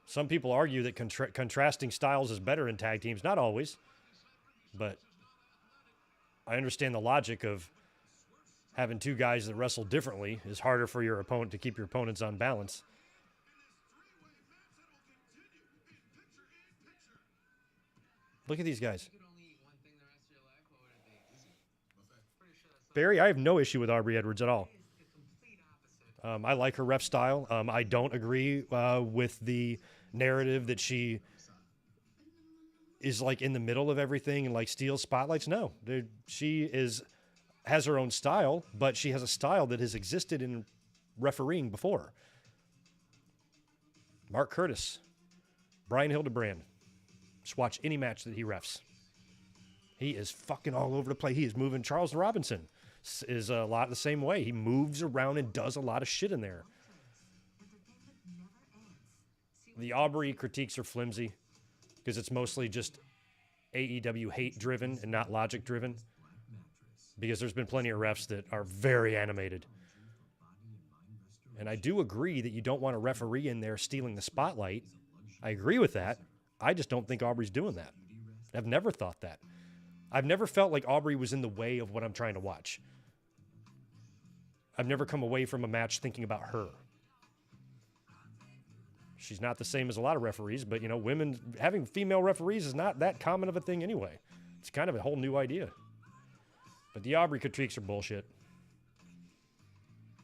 Some people argue that contrasting styles is better in tag teams. Not always, but I understand the logic of having two guys that wrestle differently is harder for your opponent to keep your opponents on balance. Look at these guys. Barry, I have no issue with Aubrey Edwards at all. I like her ref style. I don't agree with the narrative that she is like in the middle of everything and like steals spotlights. No, she has her own style, but she has a style that has existed in refereeing before. Mark Curtis, Brian Hildebrand. Just watch any match that he refs. He is fucking all over the place. He is moving. Charles Robinson is a lot the same way. He moves around and does a lot of shit in there. The Aubrey critiques are flimsy because it's mostly just AEW hate driven and not logic driven. Because there's been plenty of refs that are very animated. And I do agree that you don't want a referee in there stealing the spotlight. I agree with that. I just don't think Aubrey's doing that. I've never thought that. I've never felt like Aubrey was in the way of what I'm trying to watch. I've never come away from a match thinking about her. She's not the same as a lot of referees, but, you know, women having female referees is not that common of a thing anyway. It's kind of a whole new idea. But the Aubrey critiques are bullshit.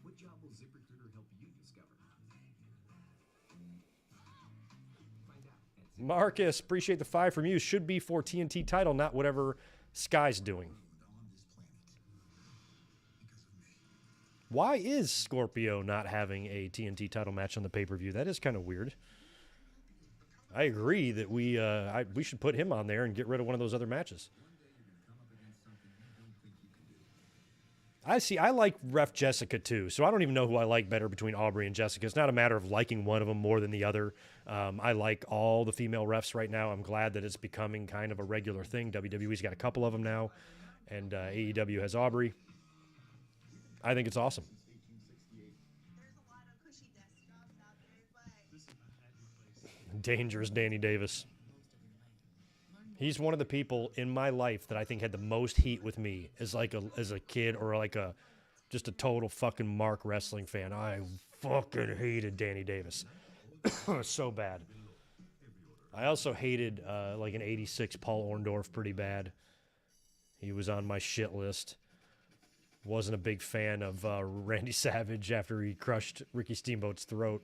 What job will ZipRecruiter help you discover? Find out. Marcus, appreciate the 5 from you. Should be for TNT title, not whatever Sky's doing. Why is Scorpio not having a TNT title match on the pay-per-view? That is kind of weird. I agree that we should put him on there and get rid of one of those other matches. I like Ref Jessica too, so I don't even know who I like better between Aubrey and Jessica. It's not a matter of liking one of them more than the other. I like all the female refs right now. I'm glad that it's becoming kind of a regular thing. WWE's got a couple of them now, and AEW has Aubrey. I think it's awesome. Dangerous Danny Davis. He's one of the people in my life that I think had the most heat with me as a kid or like just a total fucking Mark wrestling fan. I fucking hated Danny Davis. So bad. I also hated like an 86 Paul Orndorff pretty bad. He was on my shit list. Wasn't a big fan of Randy Savage after he crushed Ricky Steamboat's throat.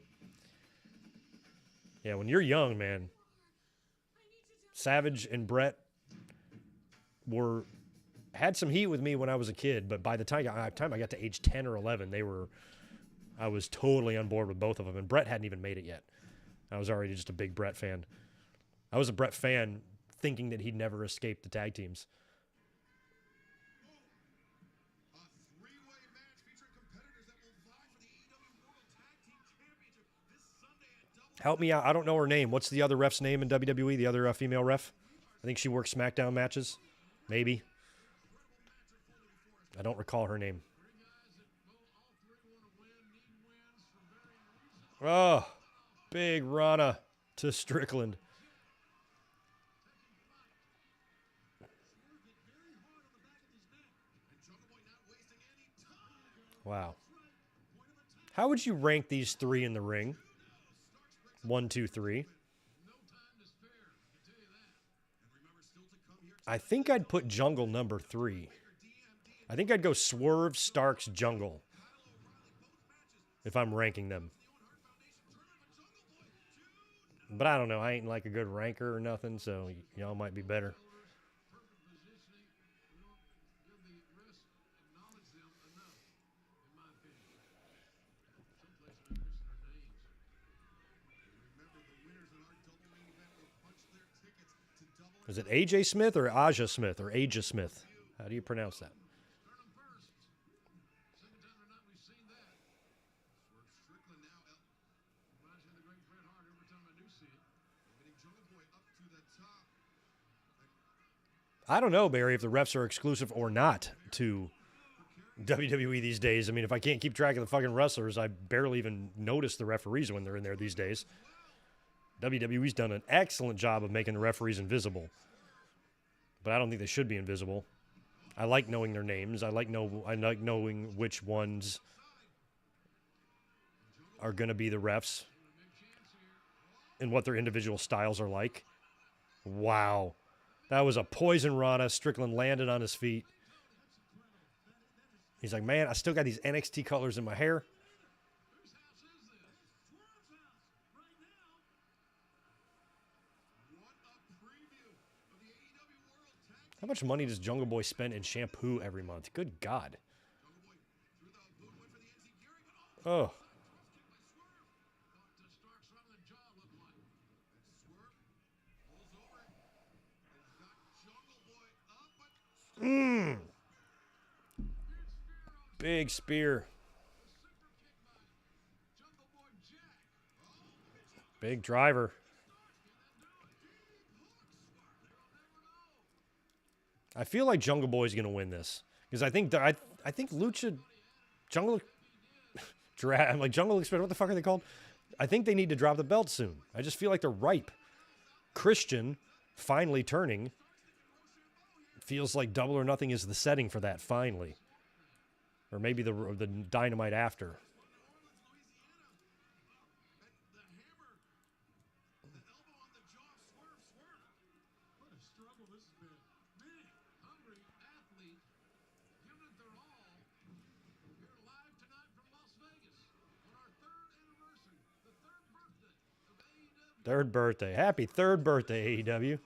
Yeah, when you're young, man, Savage and Brett had some heat with me when I was a kid, but by the time I got to age 10 or 11, I was totally on board with both of them, and Brett hadn't even made it yet. I was already just a big Brett fan. I was a Brett fan thinking that he'd never escape the tag teams. Help me out. I don't know her name. What's the other ref's name in WWE? The other female ref? I think she works SmackDown matches. Maybe. I don't recall her name. Oh, big Rana to Strickland. Wow. How would you rank these three in the ring? 1, 2, 3. I think I'd put Jungle number 3. I think I'd go Swerve, Starks, Jungle if I'm ranking them. But I don't know. I ain't like a good ranker or nothing, so y'all might be better. Is it AJ Smith or Aja Smith or Aja Smith? How do you pronounce that? I don't know, Barry, if the refs are exclusive or not to WWE these days. I mean, if I can't keep track of the fucking wrestlers, I barely even notice the referees when they're in there these days. WWE's done an excellent job of making the referees invisible. But I don't think they should be invisible. I like knowing their names. I like knowing which ones are going to be the refs and what their individual styles are like. Wow. That was a poison Rana. Strickland landed on his feet. He's like, man, I still got these NXT colors in my hair. How much money does Jungle Boy spend in shampoo every month? Good God. Oh. Big spear. Big driver. I feel like Jungle Boy's going to win this because I think Lucha Jungle I'm like Jungle Express. What the fuck are they called? I think they need to drop the belt soon. I just feel like they're ripe. Christian finally turning. Feels like Double or Nothing is the setting for that finally, or maybe the Dynamite after. Third birthday. Happy third birthday, AEW.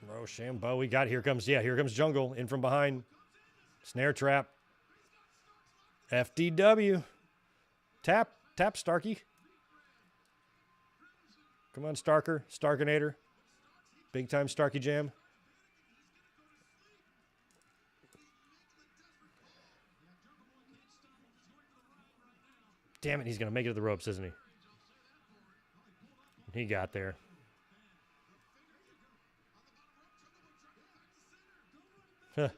Rochambeau, we got, here comes Jungle in from behind. Snare trap. FDW. Tap, Starkey. Come on, Starkinator. Big time Starkey jam. Damn it, he's going to make it to the ropes, isn't he? He got there. Huh.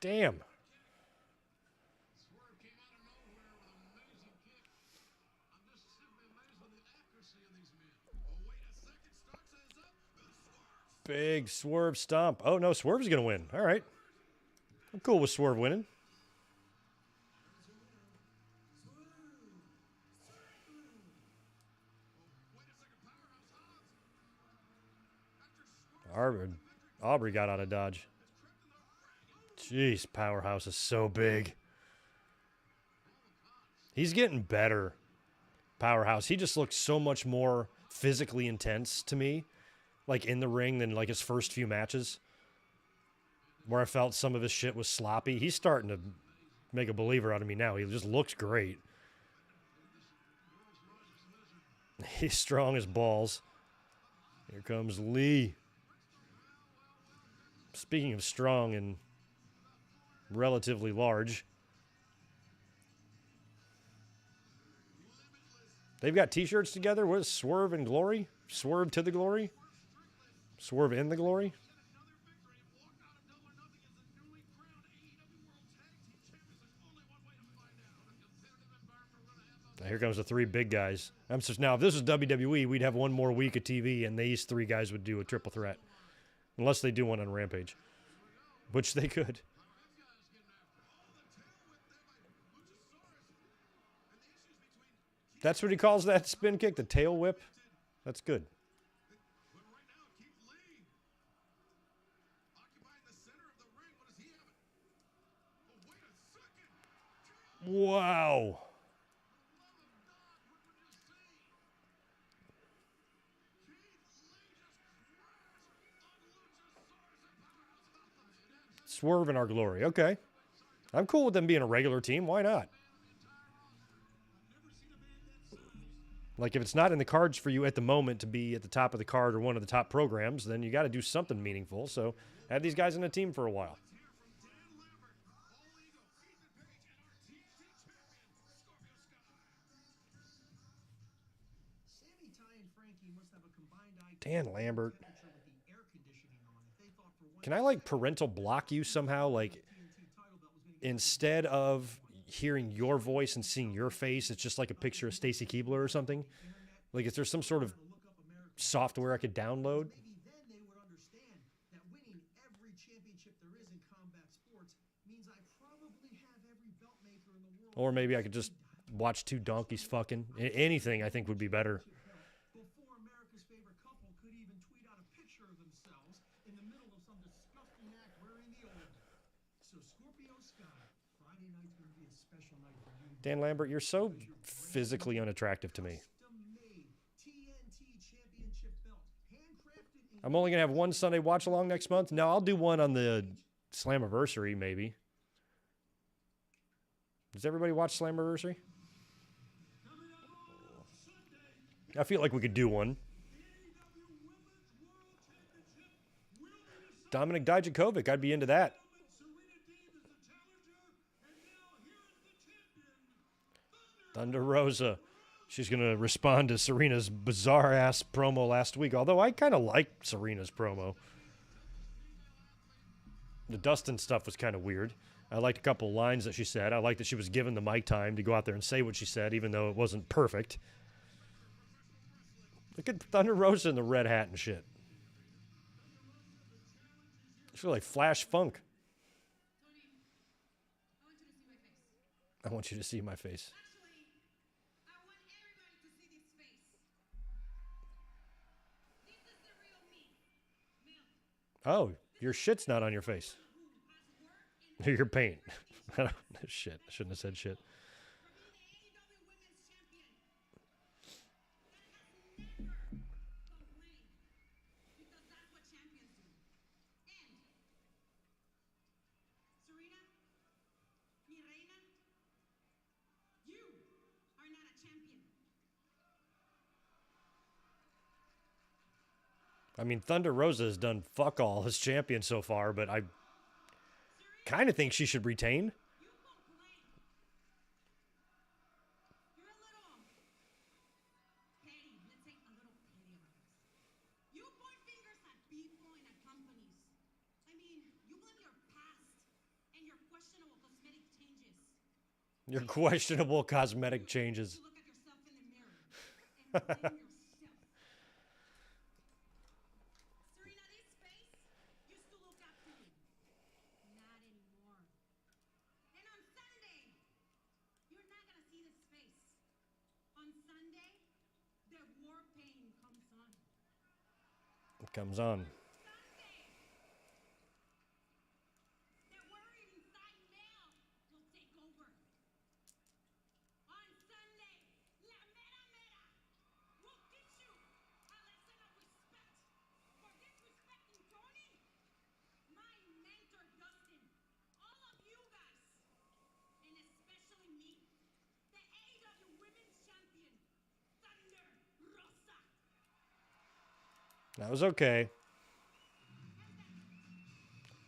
Damn. Big Swerve stomp. Oh, no, Swerve's going to win. All right. I'm cool with Swerve winning. Aubrey got out of dodge. Jeez, Powerhouse is so big. He's getting better, Powerhouse. He just looks so much more physically intense to me, like in the ring, than like his first few matches, where I felt some of his shit was sloppy. He's starting to make a believer out of me now. He just looks great. He's strong as balls. Here comes Lee. Speaking of strong and relatively large, they've got t-shirts together. What is Swerve and Glory? Swerve to the Glory? Swerve in the Glory? Now here comes the three big guys. Now, if this was WWE, we'd have one more week of TV, and these three guys would do a triple threat. Unless they do one on Rampage, which they could. That's what he calls that spin kick, the tail whip. That's good. Wow. Swerve and Our Glory. Okay. I'm cool with them being a regular team. Why not? Like, if it's not in the cards for you at the moment to be at the top of the card or one of the top programs, then you got to do something meaningful. So have these guys in a team for a while. Dan Lambert. Can I, like, parental block you somehow? Like, instead of hearing your voice and seeing your face, it's just like a picture of Stacy Keibler or something? Like, is there some sort of software I could download? Maybe then they would understand that winning every championship there is in combat sports means I probably have every belt maker in the world. Or maybe I could just watch two donkeys fucking. Anything I think would be better. Before America's favorite couple could even tweet out a picture of themselves in the middle of some disgusting act wearing the old. So Scorpio Sky, Friday night's going to be a special night for you. Dan Lambert, you're so physically unattractive to me. Custom-made TNT championship belt, handcrafted in I'm only going to have one Sunday watch along next month. No, I'll do one on the Slammiversary, maybe. Does everybody watch Slammiversary? I feel like we could do one. Dominic Dijakovic, I'd be into that. Thunder Rosa. She's going to respond to Serena's bizarre-ass promo last week, although I kind of liked Serena's promo. The Dustin stuff was kind of weird. I liked a couple lines that she said. I liked that she was given the mic time to go out there and say what she said, even though it wasn't perfect. Look at Thunder Rosa in the red hat and shit. It's really like Flash Funk. I want you to see my face. I want everybody to see this face. This is the real me. Milk. Oh, your shit's not on your face. Your paint. Shit. I shouldn't have said shit. For being the AEW Women's Champion. That has never complained. Because that's what champions do. And Serena, mi reina, you are not a champion. I mean, Thunder Rosa has done fuck all as champion so far, but I kind of think she should retain. You complain. You're a little petty. Let's say a little petty about this. You point fingers at people and at companies. I mean, you blame your past and your questionable cosmetic changes. Your questionable cosmetic changes. You look at yourself in the mirror and blame yourself. Serena, this face used to look up to you. Not anymore. And on Sunday, you're not gonna see this face. On Sunday, the war pain comes on. It comes on. Sunday, the worried inside male will take over. On Sunday, la mera mera will teach you a lesson of respect for disrespecting Tony, my mentor Dustin, all of you guys, and especially me, the AEW Women's Champion, Thunder Rosa. That was okay.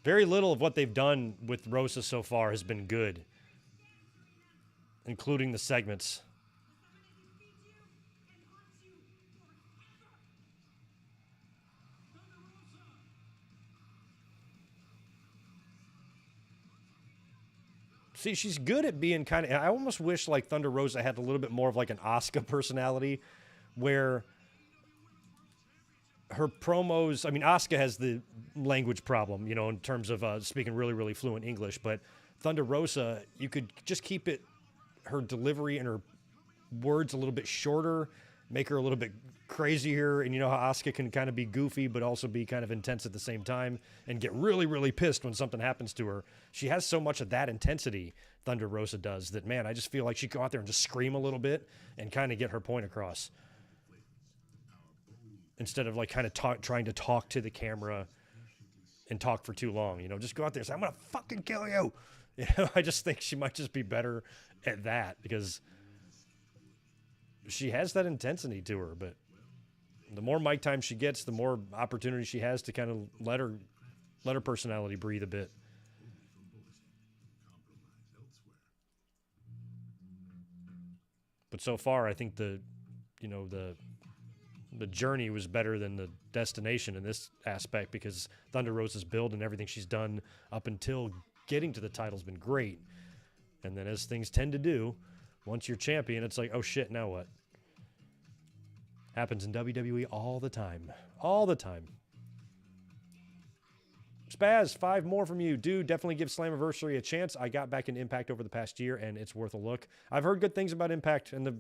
Very little of what they've done with Rosa so far has been good, including the segments. I'm gonna defeat you and haunt you forever. See, she's good at being kind of... I almost wish, like, Thunder Rosa had a little bit more of, like, an Asuka personality, where her promos... I mean, Asuka has the language problem, you know, in terms of speaking really, really fluent English, but Thunder Rosa, you could just keep it... her delivery and her words a little bit shorter, make her a little bit crazier, and you know how Asuka can kind of be goofy but also be kind of intense at the same time and get really, really pissed when something happens to her. She has so much of that intensity, Thunder Rosa does, that, man, I just feel like she could go out there and just scream a little bit and kind of get her point across instead of, like, kind of trying to talk to the camera and talk for too long. Just go out there and say, I'm going to fucking kill you. I just think she might just be better at that because she has that intensity to her. But the more mic time she gets, the more opportunity she has to kind of let her personality breathe a bit. But so far, I think the journey was better than the destination in this aspect because Thunder Rosa's build and everything she's done up until getting to the title's been great. And then as things tend to do, once you're champion, it's like, oh shit, now what? Happens in WWE all the time. All the time. Spaz, 5 more from you. Dude, definitely give Slammiversary a chance. I got back in Impact over the past year, and it's worth a look. I've heard good things about Impact, and the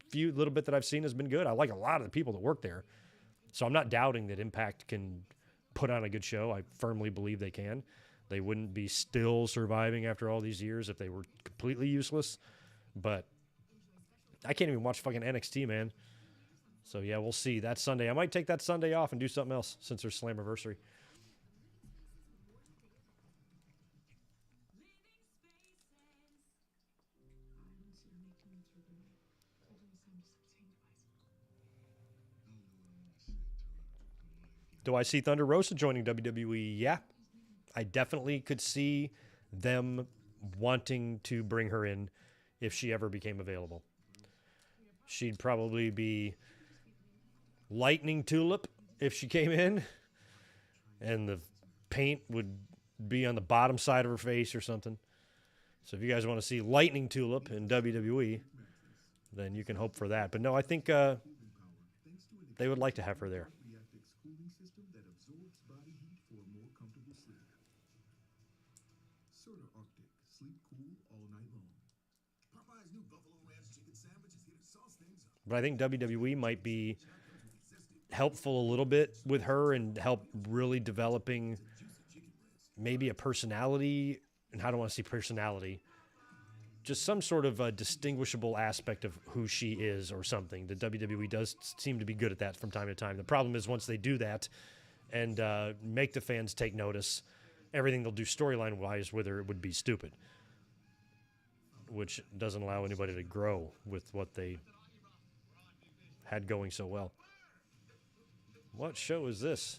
few little bit that I've seen has been good. I like a lot of the people that work there. So I'm not doubting that Impact can put on a good show. I firmly believe they can. They wouldn't be still surviving after all these years if they were completely useless. But I can't even watch fucking NXT, man. So, yeah, we'll see. That Sunday. I might take that Sunday off and do something else since there's Slammiversary. Do I see Thunder Rosa joining WWE? Yeah. I definitely could see them wanting to bring her in if she ever became available. She'd probably be Lightning Tulip if she came in, and the paint would be on the bottom side of her face or something. So if you guys want to see Lightning Tulip in WWE, then you can hope for that. But no, I think they would like to have her there. But I think WWE might be helpful a little bit with her and help really developing maybe a personality. And how do I want to see personality? Just some sort of a distinguishable aspect of who she is or something. The WWE does seem to be good at that from time to time. The problem is once they do that and make the fans take notice, everything they'll do storyline-wise with her would be stupid, which doesn't allow anybody to grow with what they had going so well. What show is this?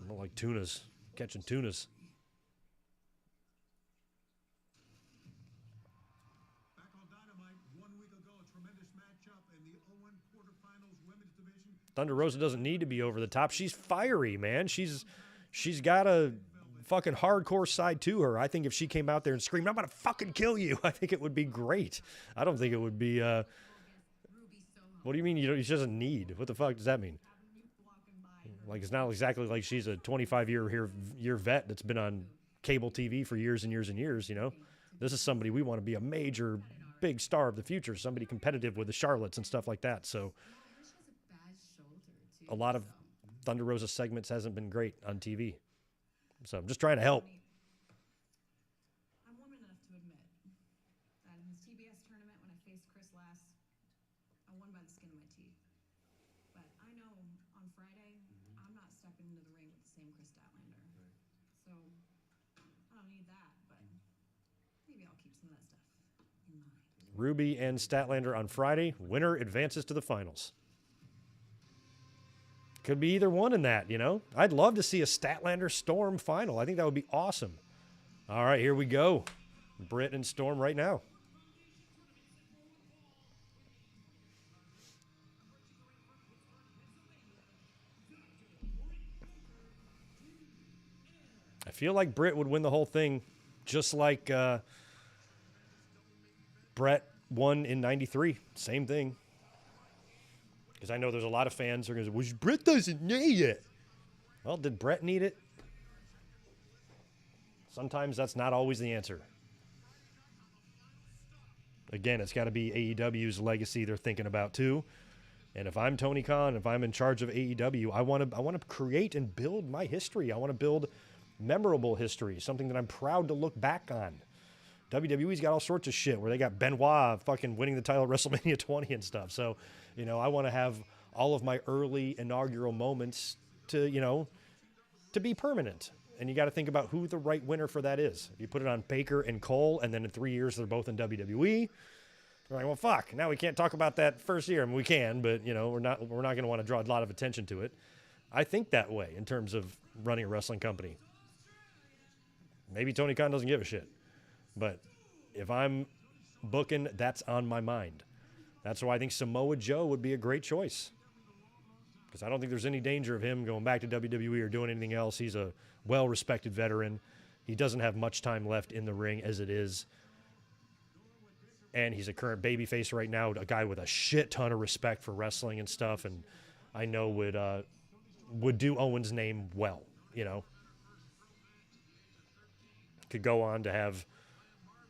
I don't like tunas. Catching tunas. Back on Dynamite 1 week ago, a tremendous matchup in the Owen quarterfinals women's division. Thunder Rosa doesn't need to be over the top. She's fiery, man. She's got a fucking hardcore side to her. I think if she came out there and screamed, I'm gonna fucking kill you, I think it would be great. I don't think it would be what do you mean she doesn't need? What the fuck does that mean? Like, it's not exactly like she's a 25-year vet that's been on cable TV for years and years and years, This is somebody we want to be a major big star of the future, somebody competitive with the Charlottes and stuff like that. So a lot of Thunder Rosa segments hasn't been great on TV. So I'm just trying to help. I'm woman enough to admit that in his TBS tournament when I faced Chris last, I won by the skin of my teeth. But I know on Friday, I'm not stepping into the ring with the same Chris Statlander. So I don't need that, but maybe I'll keep some of that stuff in mind. Ruby and Statlander on Friday. Winner advances to the finals. Could be either one in that, I'd love to see a Statlander Storm final. I think that would be awesome. All right, here we go. Britt and Storm right now. I feel like Britt would win the whole thing, just like Brett won in '93. Same thing. Because I know there's a lot of fans who are going to say, well, Brett doesn't need it. Well, did Brett need it? Sometimes that's not always the answer. Again, it's got to be AEW's legacy they're thinking about too. And if I'm Tony Khan, if I'm in charge of AEW, I want to create and build my history. I want to build memorable history, something that I'm proud to look back on. WWE's got all sorts of shit where they got Benoit fucking winning the title at WrestleMania 20 and stuff. So, I want to have all of my early inaugural moments to, to be permanent. And you got to think about who the right winner for that is. If you put it on Baker and Cole, and then in 3 years they're both in WWE, we're like, well, fuck. Now we can't talk about that first year. I mean, we can, but we're not going to want to draw a lot of attention to it. I think that way in terms of running a wrestling company. Maybe Tony Khan doesn't give a shit, but if I'm booking, that's on my mind. That's why I think Samoa Joe would be a great choice, because I don't think there's any danger of him going back to WWE or doing anything else. He's a well-respected veteran. He doesn't have much time left in the ring as it is. And he's a current babyface right now, a guy with a shit ton of respect for wrestling and stuff, and I know would do Owen's name well, Could go on to have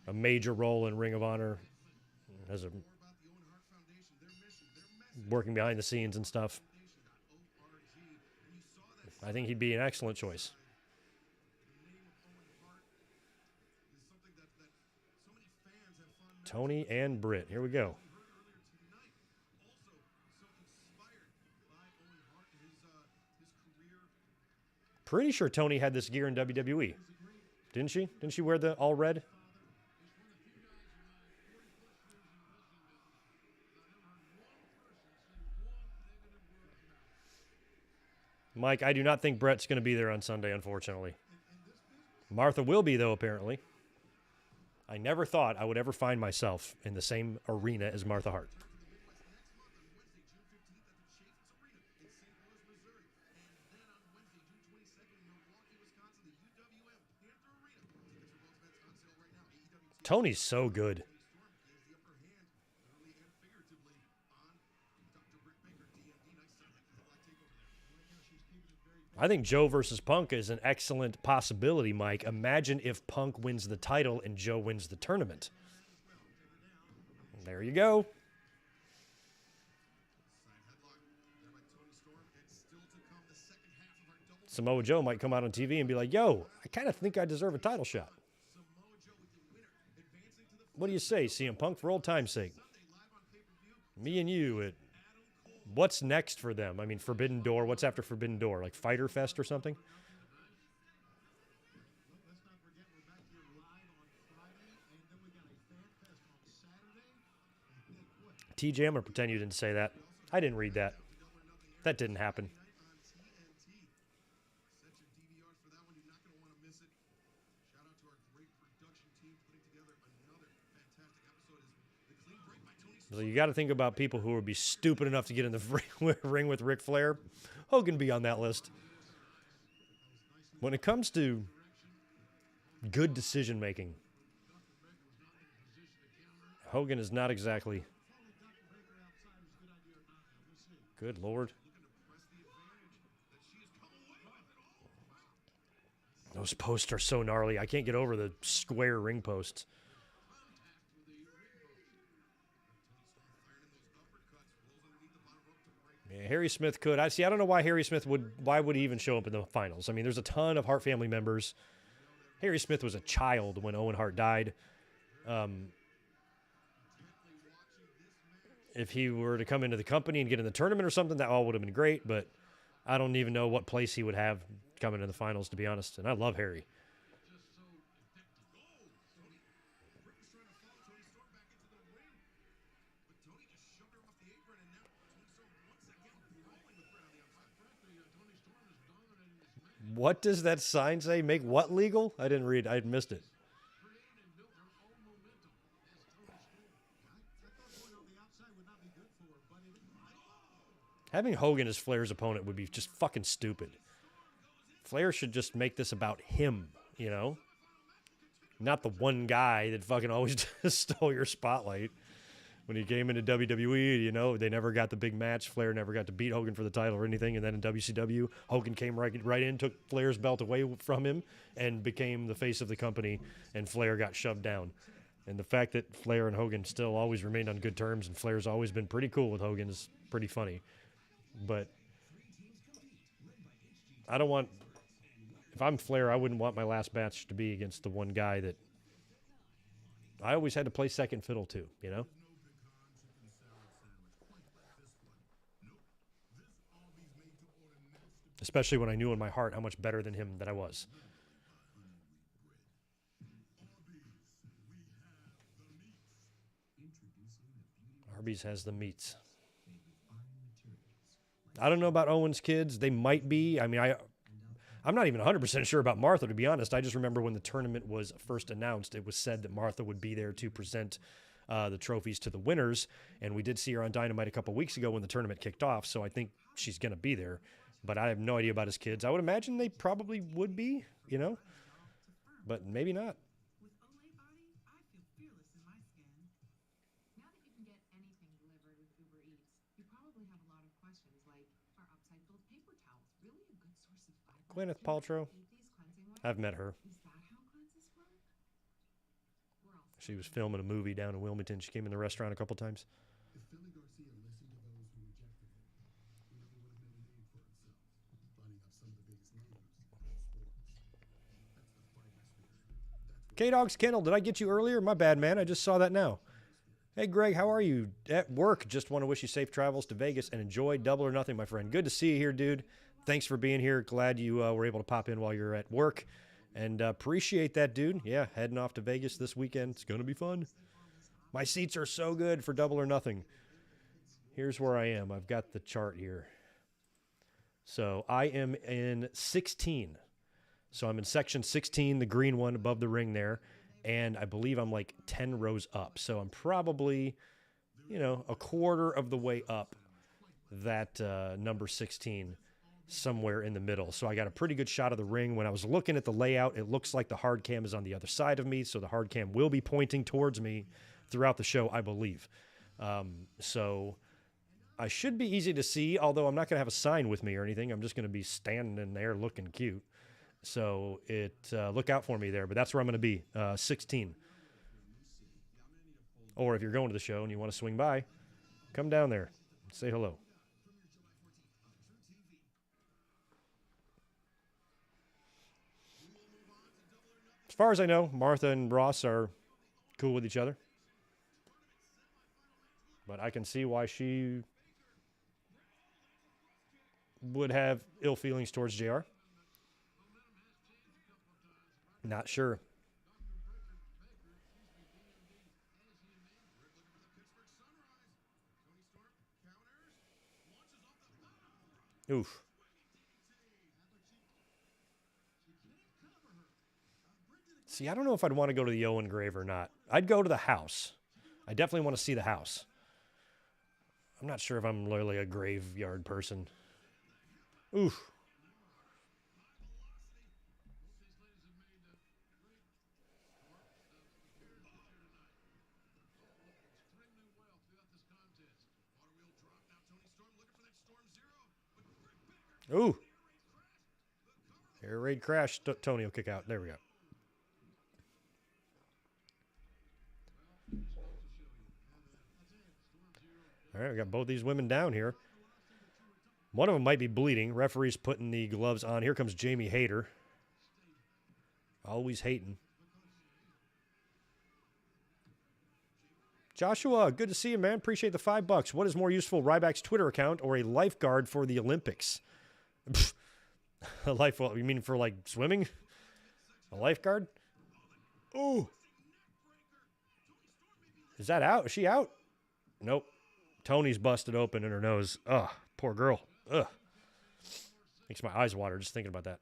a major role in Ring of Honor as a working behind the scenes and stuff. I think he'd be an excellent choice. Tony and Britt. Here we go. Pretty sure Tony had this gear in WWE. Didn't she? Didn't she wear the all red? Mike, I do not think Brett's going to be there on Sunday, unfortunately. Martha will be, though, apparently. I never thought I would ever find myself in the same arena as Martha Hart. Tony's so good. I think Joe versus Punk is an excellent possibility, Mike. Imagine if Punk wins the title and Joe wins the tournament. There you go. Samoa Joe might come out on TV and be like, yo, I kind of think I deserve a title shot. What do you say, CM Punk, for old time's sake? Me and you at... What's next for them? I mean, Forbidden Door. What's after Forbidden Door? Like Fyter Fest or something? TJ, I'm going to pretend you didn't say that. I didn't read that. That didn't happen. So you got to think about people who would be stupid enough to get in the ring with Ric Flair. Hogan be on that list. When it comes to good decision making, Hogan is not exactly. Good Lord. Those posts are so gnarly. I can't get over the square ring posts. Yeah, Harry Smith could. I don't know why Harry Smith why would he even show up in the finals? I mean, there's a ton of Hart family members. Harry Smith was a child when Owen Hart died. If he were to come into the company and get in the tournament or something, that all would have been great, but I don't even know what place he would have coming in the finals, to be honest. And I love Harry. What does that sign say? Make what legal? I didn't read. I missed it. Having Hogan as Flair's opponent would be just fucking stupid. Flair should just make this about him, you know? Not the one guy that fucking always stole your spotlight. When he came into WWE, you know, they never got the big match. Flair never got to beat Hogan for the title or anything. And then in WCW, Hogan came right in, took Flair's belt away from him, and became the face of the company, and Flair got shoved down. And the fact that Flair and Hogan still always remained on good terms, and Flair's always been pretty cool with Hogan, is pretty funny. But I don't want... If I'm Flair, I wouldn't want my last match to be against the one guy that I always had to play second fiddle to, you know? No big cons, chicken salad sandwich, quite breakfast, but nope. Having Hogan as Flair's opponent would be just so especially when I knew in my heart how much better than him that I was. Arby's has the meats. I don't know about Owen's kids. They might be. I mean, I'm not even 100% sure about Martha, to be honest. I just remember when the tournament was first announced, it was said that Martha would be there to present the trophies to the winners. And we did see her on Dynamite a couple weeks ago when the tournament kicked off. So I think she's going to be there. But I have no idea about his kids. I would imagine they probably would be, you know, but maybe not. With Olay Body, I feel fearless in my skin. Now that you can get anything delivered with Uber Eats, you probably have a lot of questions like, are upside-filled paper towels really a good source of fiber? Gwyneth Paltrow. I've met her. Is that how cleanses work? We're all She was filming a movie down in Wilmington. She came in the restaurant a couple times. If Philly Garcia listened to those who rejected him, he never would have made a name for himself, finding up some of the biggest names in sports. That's the fighting spirit. K-Dog's Kennel, did I get you earlier? My bad, man. I just saw that now. Hey, Greg, how are you? At work. Just want to wish you safe travels to Vegas and enjoy Double or Nothing, my friend. Good to see you here, dude. Thanks for being here. Glad you were able to pop in while you're at work. And appreciate that, dude. Yeah, heading off to Vegas this weekend. It's going to be fun. My seats are so good for Double or Nothing. Here's where I am. I've got the chart here. So I am in 16. So I'm in section 16, the green one above the ring there. And I believe I'm like 10 rows up. So I'm probably, you know, a quarter of the way up that number 16, somewhere in the middle. So I got a pretty good shot of the ring. When I was looking at the layout, it looks like the hard cam is on the other side of me. So the hard cam will be pointing towards me throughout the show, I believe. So I should be easy to see, although I'm not going to have a sign with me or anything. I'm just going to be standing in there looking cute. So look out for me there, but that's where I'm going to be, 16. Or if you're going to the show and you want to swing by, come down there, say hello. As far as I know, Martha and Ross are cool with each other. But I can see why she would have ill feelings towards JR. Not sure. Oof. See, I don't know if I'd want to go to the Owen grave or not. I'd go to the house. I definitely want to see the house. I'm not sure if I'm really a graveyard person. Oof. Ooh. Air raid crash. Tony will kick out. There we go. All right, we got both these women down here. One of them might be bleeding. Referee's putting the gloves on. Here comes Jamie Hayter. Always hating. Joshua, good to see you, man. Appreciate the $5. What is more useful, Ryback's Twitter account or a lifeguard for the Olympics? A life, well, you mean for like swimming? A lifeguard? Oh. Is that out? Is she out? Nope. Tony's busted open in her nose. Ugh, poor girl. Ugh. Makes my eyes water just thinking about that.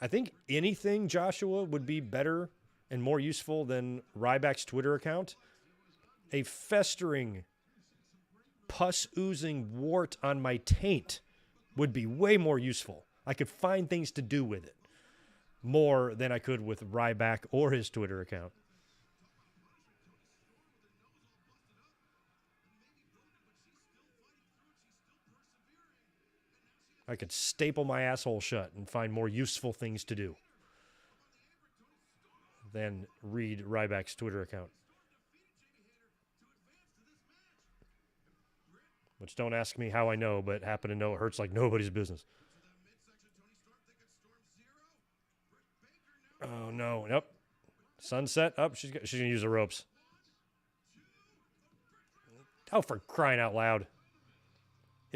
I think anything, Joshua, would be better and more useful than Ryback's Twitter account. A festering, pus-oozing wart on my taint would be way more useful. I could find things to do with it more than I could with Ryback or his Twitter account. I could staple my asshole shut and find more useful things to do than read Ryback's Twitter account. Which don't ask me how I know, but happen to know it hurts like nobody's business. Oh, no. Nope. Sunset. Up. She's going to use the ropes. Oh, for crying out loud.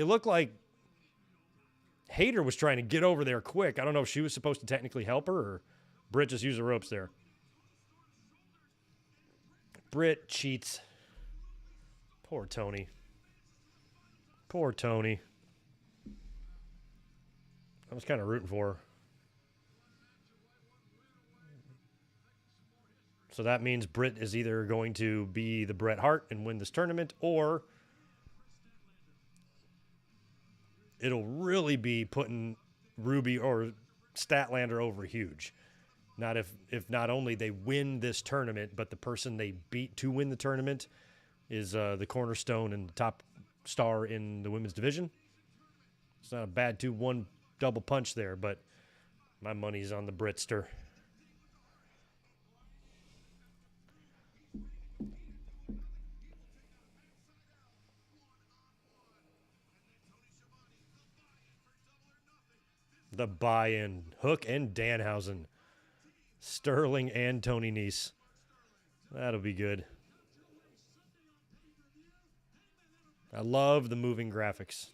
It looked like Hayter was trying to get over there quick. I don't know if she was supposed to technically help her or Britt just used the ropes there. Britt cheats. Poor Tony. Poor Tony. I was kind of rooting for her. So that means Britt is either going to be the Bret Hart and win this tournament, or it'll really be putting Ruby or Statlander over huge. Not if not only they win this tournament, but the person they beat to win the tournament is the cornerstone and top star in the women's division. It's not a bad 2-1 double punch there, but my money's on the Britster. The buy-in. Hook and Danhausen. Sterling and Tony Nese. That'll be good. I love the moving graphics.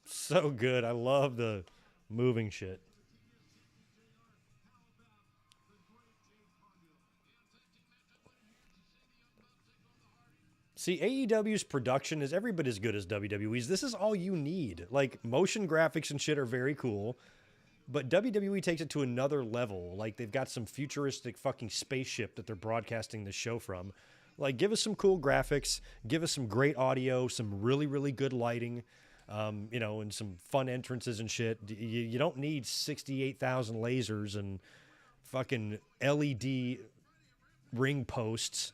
So good. I love the moving shit. See, AEW's production is every bit as good as WWE's. This is all you need. Like, motion graphics and shit are very cool, but WWE takes it to another level. Like, they've got some futuristic fucking spaceship that they're broadcasting the show from. Like, give us some cool graphics, give us some great audio, some really, really good lighting, you know, and some fun entrances and shit. You don't need 68,000 lasers and fucking LED ring posts.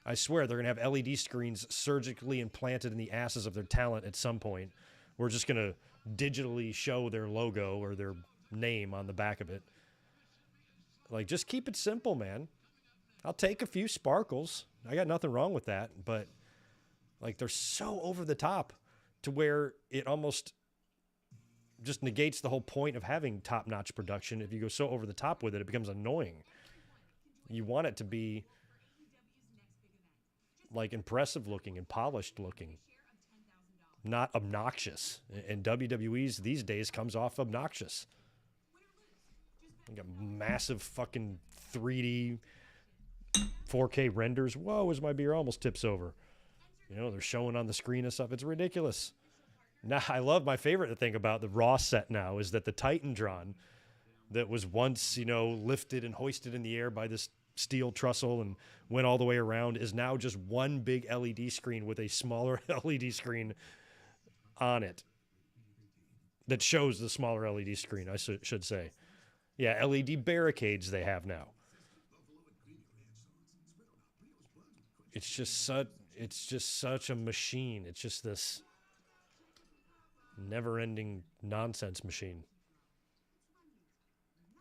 I swear they're going to have LED screens surgically implanted in the asses of their talent at some point. We're just going to digitally show their logo or their name on the back of it. Like, just keep it simple, man. I'll take a few sparkles. I got nothing wrong with that. But, like, they're so over the top to where it almost just negates the whole point of having top-notch production. If you go so over the top with it, it becomes annoying. You want it to be like impressive looking and polished looking, not obnoxious. And WWE's these days comes off obnoxious. You got massive fucking 3D 4K renders. Whoa, as my beer almost tips over. You know, they're showing on the screen and stuff. It's ridiculous. Now, I love my favorite thing about the Raw set now is that the Titantron that was once, you know, lifted and hoisted in the air by this steel trussel and went all the way around is now just one big LED screen with a smaller LED screen on it that shows the smaller LED screen, I should say. Yeah, LED barricades they have now. It's just such a machine. It's just this never-ending nonsense machine.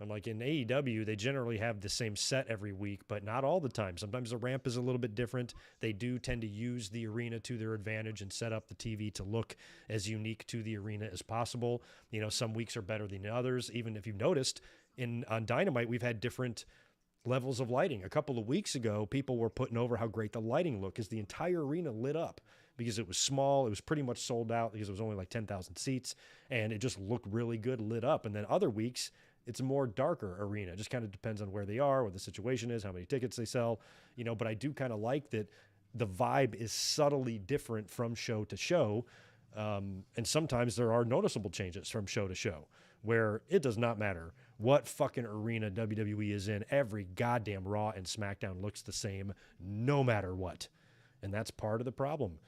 I'm like, in AEW, they generally have the same set every week, but not all the time. Sometimes the ramp is a little bit different. They do tend to use the arena to their advantage and set up the TV to look as unique to the arena as possible. You know, some weeks are better than others. Even if you've noticed, on Dynamite, we've had different levels of lighting. A couple of weeks ago, people were putting over how great the lighting looked because the entire arena lit up because it was small. It was pretty much sold out because it was only like 10,000 seats, and it just looked really good lit up. And then other weeks, it's a more darker arena. It just kind of depends on where they are, what the situation is, how many tickets they sell, you know, but I do kind of like that the vibe is subtly different from show to show. And sometimes there are noticeable changes from show to show where it does not matter what fucking arena WWE is in. Every goddamn Raw and SmackDown looks the same no matter what. And that's part of the problem.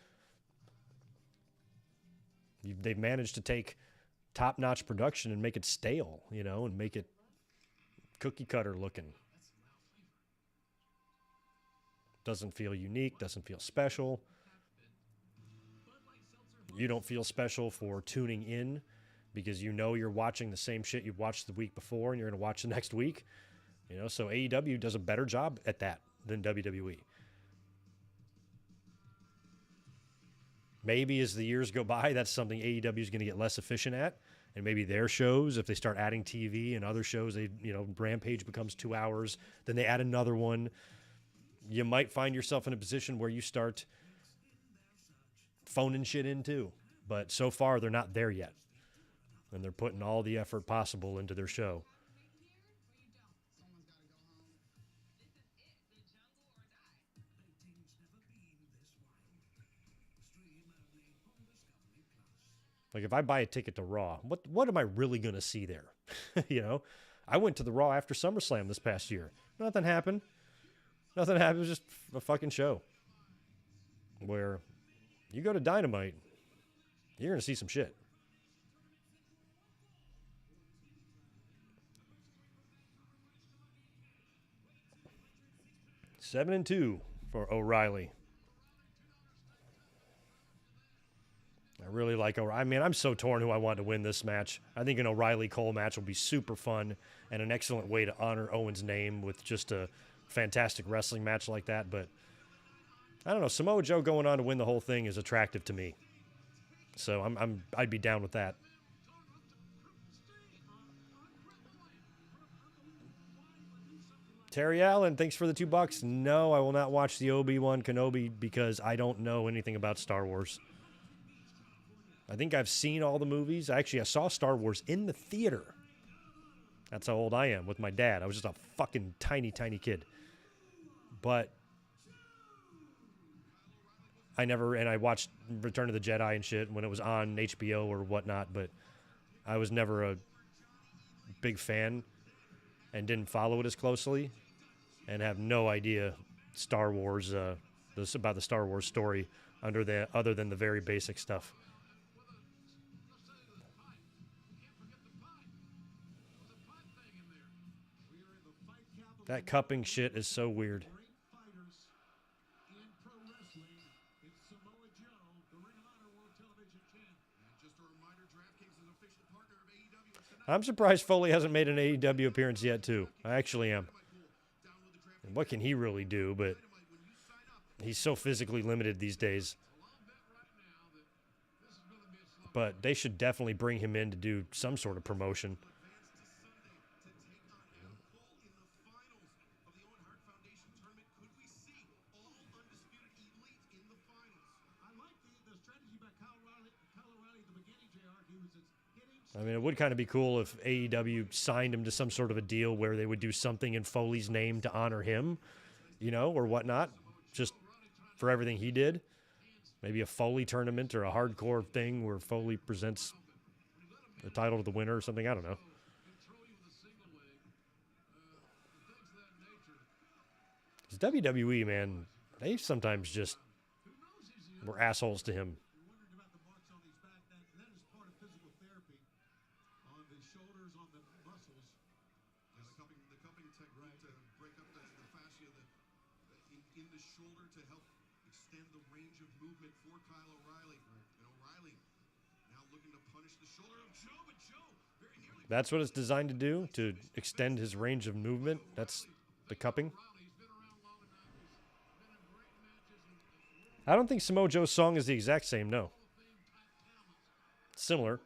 They've managed to take top-notch production and make it stale, you know, and make it cookie-cutter looking. Doesn't feel unique, doesn't feel special. You don't feel special for tuning in because you know you're watching the same shit you've watched the week before and you're going to watch the next week. You know, so AEW does a better job at that than WWE. Maybe as the years go by, that's something AEW is going to get less efficient at. And maybe their shows, if they start adding TV and other shows, Rampage becomes 2 hours, then they add another one. You might find yourself in a position where you start phoning shit in too. But so far, they're not there yet. And they're putting all the effort possible into their show. Like, if I buy a ticket to Raw, what am I really going to see there? I went to the Raw after SummerSlam this past year. Nothing happened. Nothing happened. It was just a fucking show. Where you go to Dynamite, you're going to see some shit. Seven and 2 for O'Reilly. I really like O'Reilly. I mean, I'm so torn who I want to win this match. I think an O'Reilly-Cole match will be super fun and an excellent way to honor Owen's name with just a fantastic wrestling match like that. But I don't know. Samoa Joe going on to win the whole thing is attractive to me. So I'd be down with that. Terry Allen, thanks for the $2. No, I will not watch the Obi-Wan Kenobi because I don't know anything about Star Wars. I think I've seen all the movies. I saw Star Wars in the theater. That's how old I am with my dad. I was just a fucking tiny, tiny kid. But I watched Return of the Jedi and shit when it was on HBO or whatnot, but I was never a big fan and didn't follow it as closely and have no idea Star Wars, about the Star Wars story other than the very basic stuff. That cupping shit is so weird. I'm surprised Foley hasn't made an AEW appearance yet, too. I actually am. And what can he really do? But he's so physically limited these days. But they should definitely bring him in to do some sort of promotion. I mean, it would kind of be cool if AEW signed him to some sort of a deal where they would do something in Foley's name to honor him, or whatnot, just for everything he did. Maybe a Foley tournament or a hardcore thing where Foley presents the title to the winner or something. I don't know. Because WWE, man, they sometimes just were assholes to him. That's what it's designed to do, to extend his range of movement. That's the cupping. I don't think Samoa Joe's song is the exact same, no. Similar.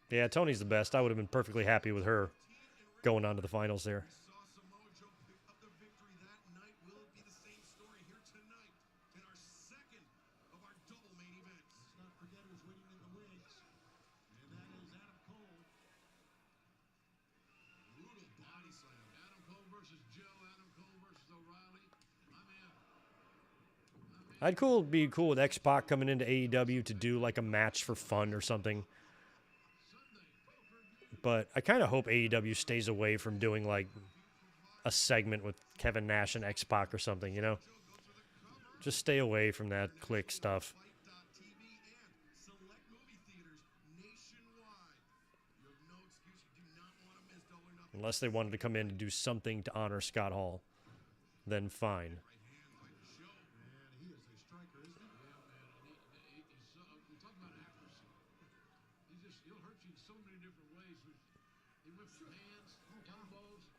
Yeah, Tony's the best. I would have been perfectly happy with her going on to the finals there. I'd be cool with X-Pac coming into AEW to do like a match for fun or something. But I kind of hope AEW stays away from doing like a segment with Kevin Nash and X-Pac or something, Just stay away from that click stuff. Unless they wanted to come in and do something to honor Scott Hall, then fine.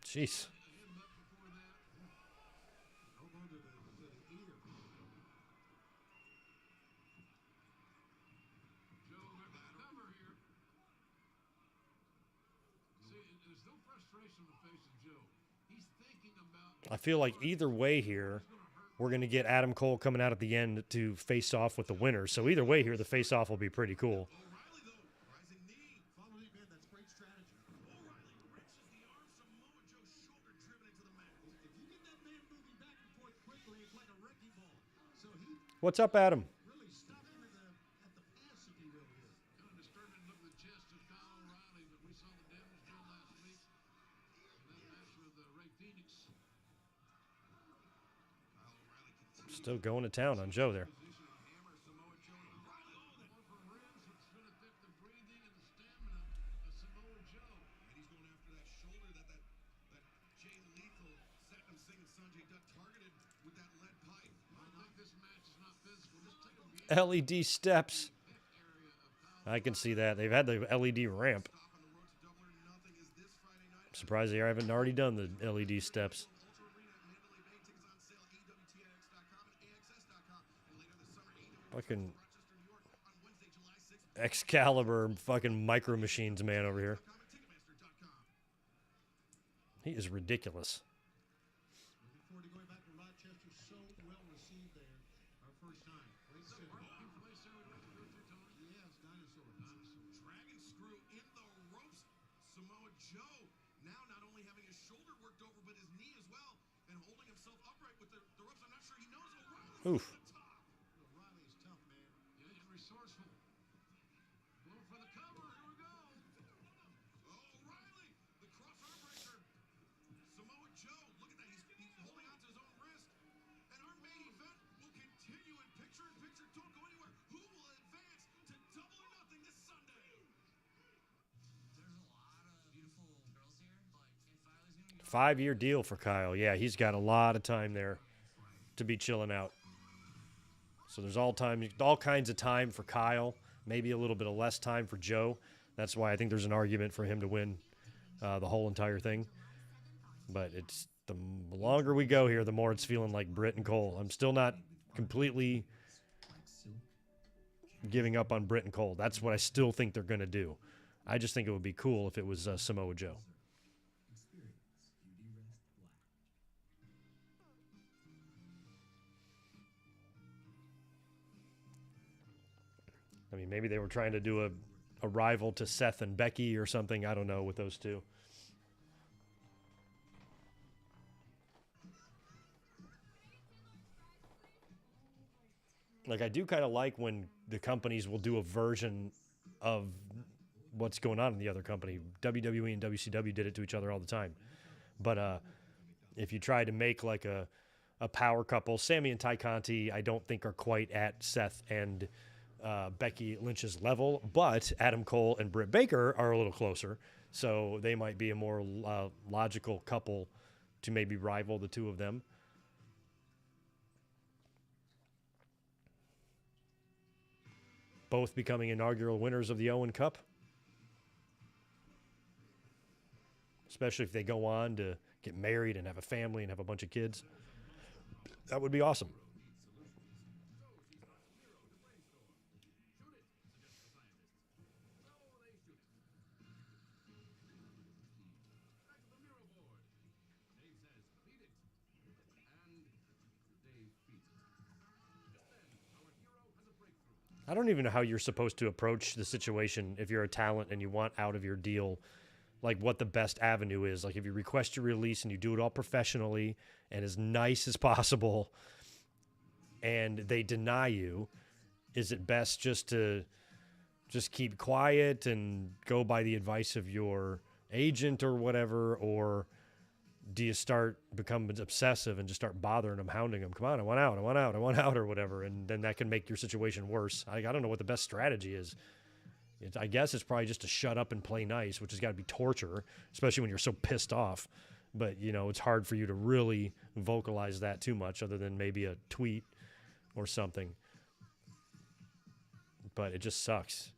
Jeez. either. Joe with the cover here. See, there's no frustration on the face of Joe. He's thinking about. I feel like either way here, we're going to get Adam Cole coming out at the end to face off with the winner. So either way here, the face-off will be pretty cool. O'Reilly, though, rising knee. Follow him in. That's great strategy. O'Reilly wrenches the arm. Samoa Joe's shoulder driven into the mat. If you get that man moving back and forth quickly, it's like a wrecking ball. So he What's up, Adam? really stopped him at the pass, if you will, here. Kind of disturbing look at the chest of Kyle O'Reilly, but we saw the damage done last week in that match with Ray Phoenix. Kyle O'Reilly continues Still going to town on Joe there. position and hammer Samoa Joe. O'Reilly, going for ribs, which is going to affect the breathing and the stamina of Samoa Joe. And he's going after that shoulder that Jay Lethal, Satnam Singh, and Sanjay Dutt targeted with that lead pipe. I think this match is not physical. Just take a beat. LED steps. I can see that. They've had the LED ramp. Stop on the road to Double or Nothing is this Friday night. I'm surprised they haven't already done the LED steps. Ultra Arena at Mandalay Bay. Tickets on sale at EWTNX.com and AXS.com. And later this summer, AEW Fucking Rochester, New York on Wednesday, July 6th. Excalibur fucking micro machines man over here. And Ticketmaster.com. He is ridiculous. Looking forward to going back to Rochester. So well received there. Our first time. Great city. Yes, dinosaur. Dragon screw in the ropes. Samoa Joe now not only having his shoulder worked over, but his knee as well, and holding himself upright with the ropes. I'm not sure he knows. O'Reilly Oof. at the top. O'Reilly is tough, man. Yeah, and resourceful. Going for the cover. Here we go. O'Reilly, the cross arm breaker. Samoa Joe, look at that. He's holding on to his own wrist. And our main event will continue in picture. Don't go anywhere. Who will advance to Double or Nothing this Sunday? There's a lot of beautiful girls here, but if I was going to 5-year deal for Kyle. Yeah, he's got a lot of time there to be chilling out. So there's all kinds of time for Kyle. Maybe a little bit of less time for Joe. That's why I think there's an argument for him to win the whole entire thing. But it's the longer we go here, the more it's feeling like Britt and Cole. I'm still not completely giving up on Britt and Cole. That's what I still think they're going to do. I just think it would be cool if it was Samoa Joe. I mean, maybe they were trying to do a rival to Seth and Becky or something. I don't know with those two. Like, I do kind of like when the companies will do a version of what's going on in the other company. WWE and WCW did it to each other all the time. But if you try to make like a power couple, Sammy and Ty Conti, I don't think are quite at Seth and Becky Lynch's level, but Adam Cole and Britt Baker are a little closer. So they might be a more logical couple to maybe rival the two of them. Both becoming inaugural winners of the Owen Cup. Especially if they go on to get married and have a family and have a bunch of kids. That would be awesome. I don't even know how you're supposed to approach the situation if you're a talent and you want out of your deal, like what the best avenue is. Like if you request your release and you do it all professionally and as nice as possible and they deny you, is it best just to just keep quiet and go by the advice of your agent or whatever? Or do you start becoming obsessive and just start bothering them, hounding them? Come on, I want out, or whatever. And then that can make your situation worse. I don't know what the best strategy is. I guess it's probably just to shut up and play nice, which has got to be torture, especially when you're so pissed off. But, you know, it's hard for you to really vocalize that too much other than maybe a tweet or something. But it just sucks.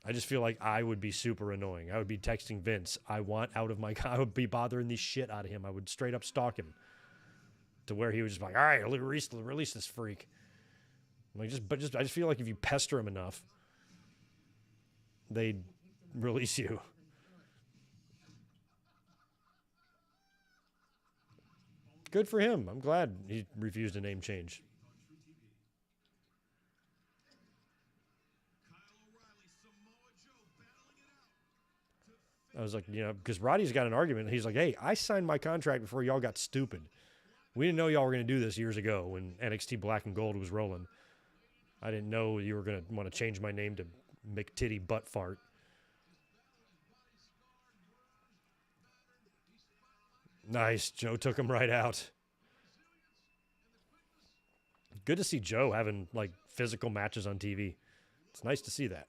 I just feel like I would be super annoying. I would be texting Vince, I want out of my... I would be bothering the shit out of him. I would straight up stalk him. to where he was just like, all right, release this freak. I'm like, I just feel like if you pester him enough, they'd release you. Good for him. I'm glad he refused a name change. I was like, because Roddy's got an argument. He's like, hey, I signed my contract before y'all got stupid. We didn't know y'all were going to do this years ago when NXT Black and Gold was rolling. I didn't know you were going to want to change my name to McTitty Butt Fart. Nice. Joe took him right out. Good to see Joe having, like, physical matches on TV. It's nice to see that.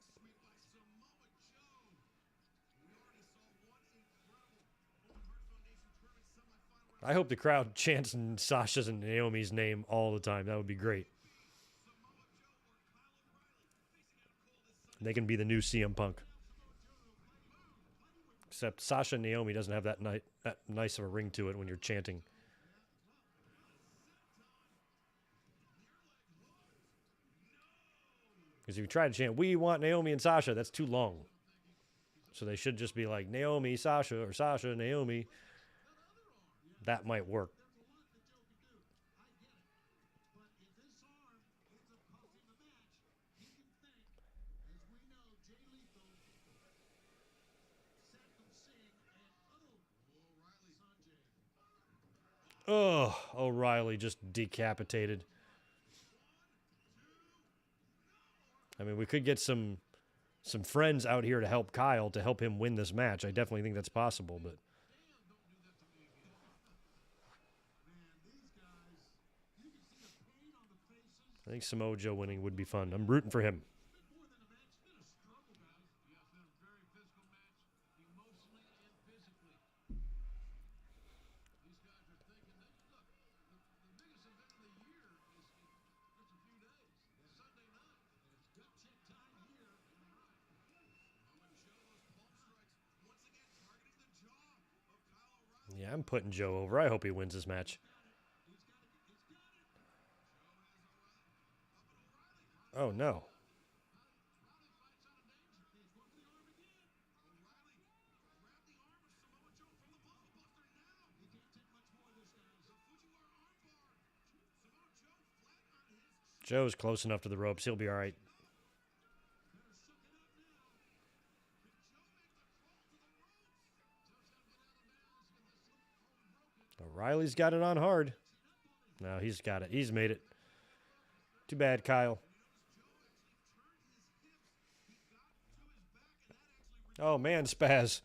I hope the crowd chants Sasha's and Naomi's name all the time. That would be great. They can be the new CM Punk. Except Sasha and Naomi doesn't have that nice of a ring to it when you're chanting. Because if you try to chant, we want Naomi and Sasha, that's too long. So they should just be like, Naomi, Sasha, or Sasha, Naomi. That might work. Oh, O'Reilly just decapitated. I mean, we could get some friends out here to help Kyle, to help him win this match. I definitely think that's possible, but I think Samoa Joe winning would be fun. I'm rooting for him. Yeah, I'm putting Joe over. I hope he wins this match. Oh, no. Joe's close enough to the ropes. He'll be all right. O'Reilly's got it on hard. No, he's got it. He's made it. Too bad, Kyle. Oh, man, Spaz.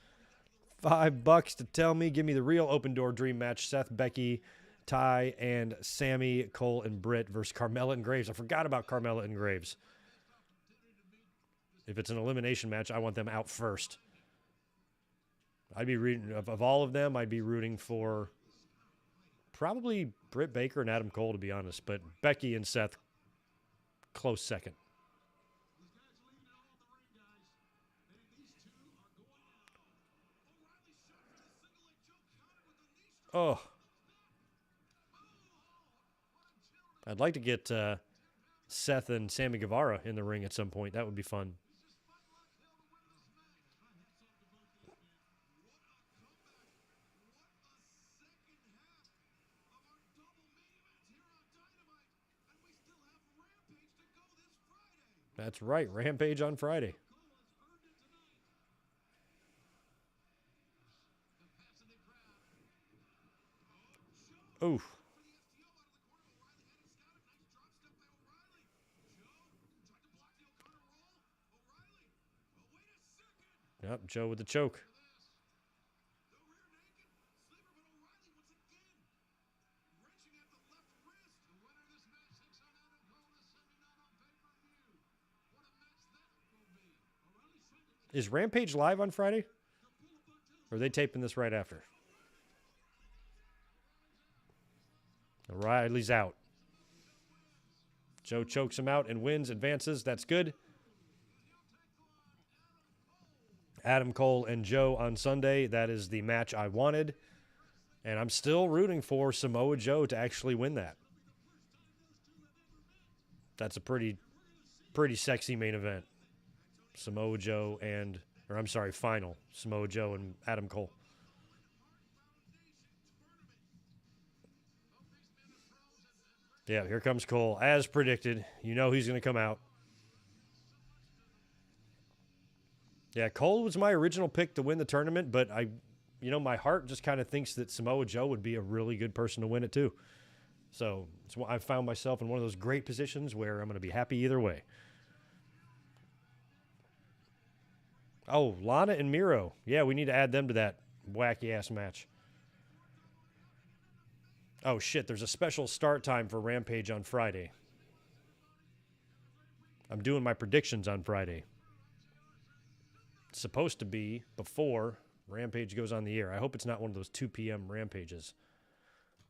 $5 to tell me. Give me the real open door dream match. Seth, Becky, Ty, and Sammy, Cole, and Britt versus Carmella and Graves. I forgot about Carmella and Graves. If it's an elimination match, I want them out first. I'd be rooting, of all of them, I'd be rooting for probably Britt Baker and Adam Cole, to be honest. But Becky and Seth, close second. Oh. I'd like to get Seth and Sammy Guevara in the ring at some point. That would be fun. That's right. Rampage on Friday. Oof. Yep, Joe with the choke. Is Rampage live on Friday? Or are they taping this right after? O'Reilly's out. Joe chokes him out and wins, advances. That's good. Adam Cole and Joe on Sunday. That is the match I wanted. And I'm still rooting for Samoa Joe to actually win that. That's a pretty sexy main event. Samoa Joe final. Samoa Joe and Adam Cole. Yeah, here comes Cole. As predicted, you know he's going to come out. Yeah, Cole was my original pick to win the tournament, but my heart just kind of thinks that Samoa Joe would be a really good person to win it too. So I found myself in one of those great positions where I'm going to be happy either way. Oh, Lana and Miro. Yeah, we need to add them to that wacky-ass match. Oh, shit, there's a special start time for Rampage on Friday. I'm doing my predictions on Friday. It's supposed to be before Rampage goes on the air. I hope it's not one of those 2 p.m. Rampages.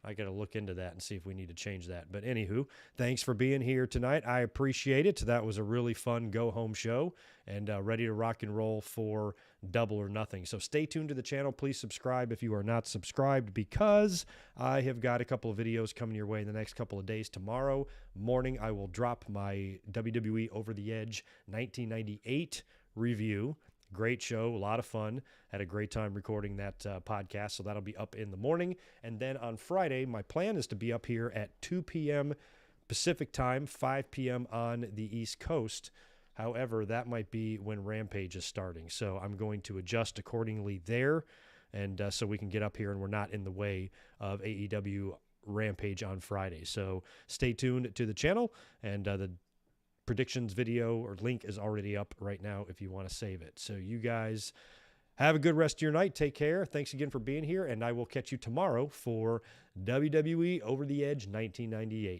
I got to look into that and see if we need to change that. But anywho, thanks for being here tonight. I appreciate it. That was a really fun go-home show and ready to rock and roll for Double or Nothing. So stay tuned to the channel. Please subscribe if you are not subscribed, because I have got a couple of videos coming your way in the next couple of days. Tomorrow morning, I will drop my WWE Over the Edge 1998 review. Great show, a lot of fun. Had a great time recording that podcast, so that'll be up in the morning. And then on Friday, my plan is to be up here at 2 p.m. Pacific time, 5 p.m. on the East Coast. However, that might be when Rampage is starting, so I'm going to adjust accordingly there, and so we can get up here and we're not in the way of AEW Rampage on Friday. So stay tuned to the channel, and the predictions video or link is already up right now if you want to save it. So you guys have a good rest of your night. Take care. Thanks again for being here, and I will catch you tomorrow for WWE Over the Edge 1998.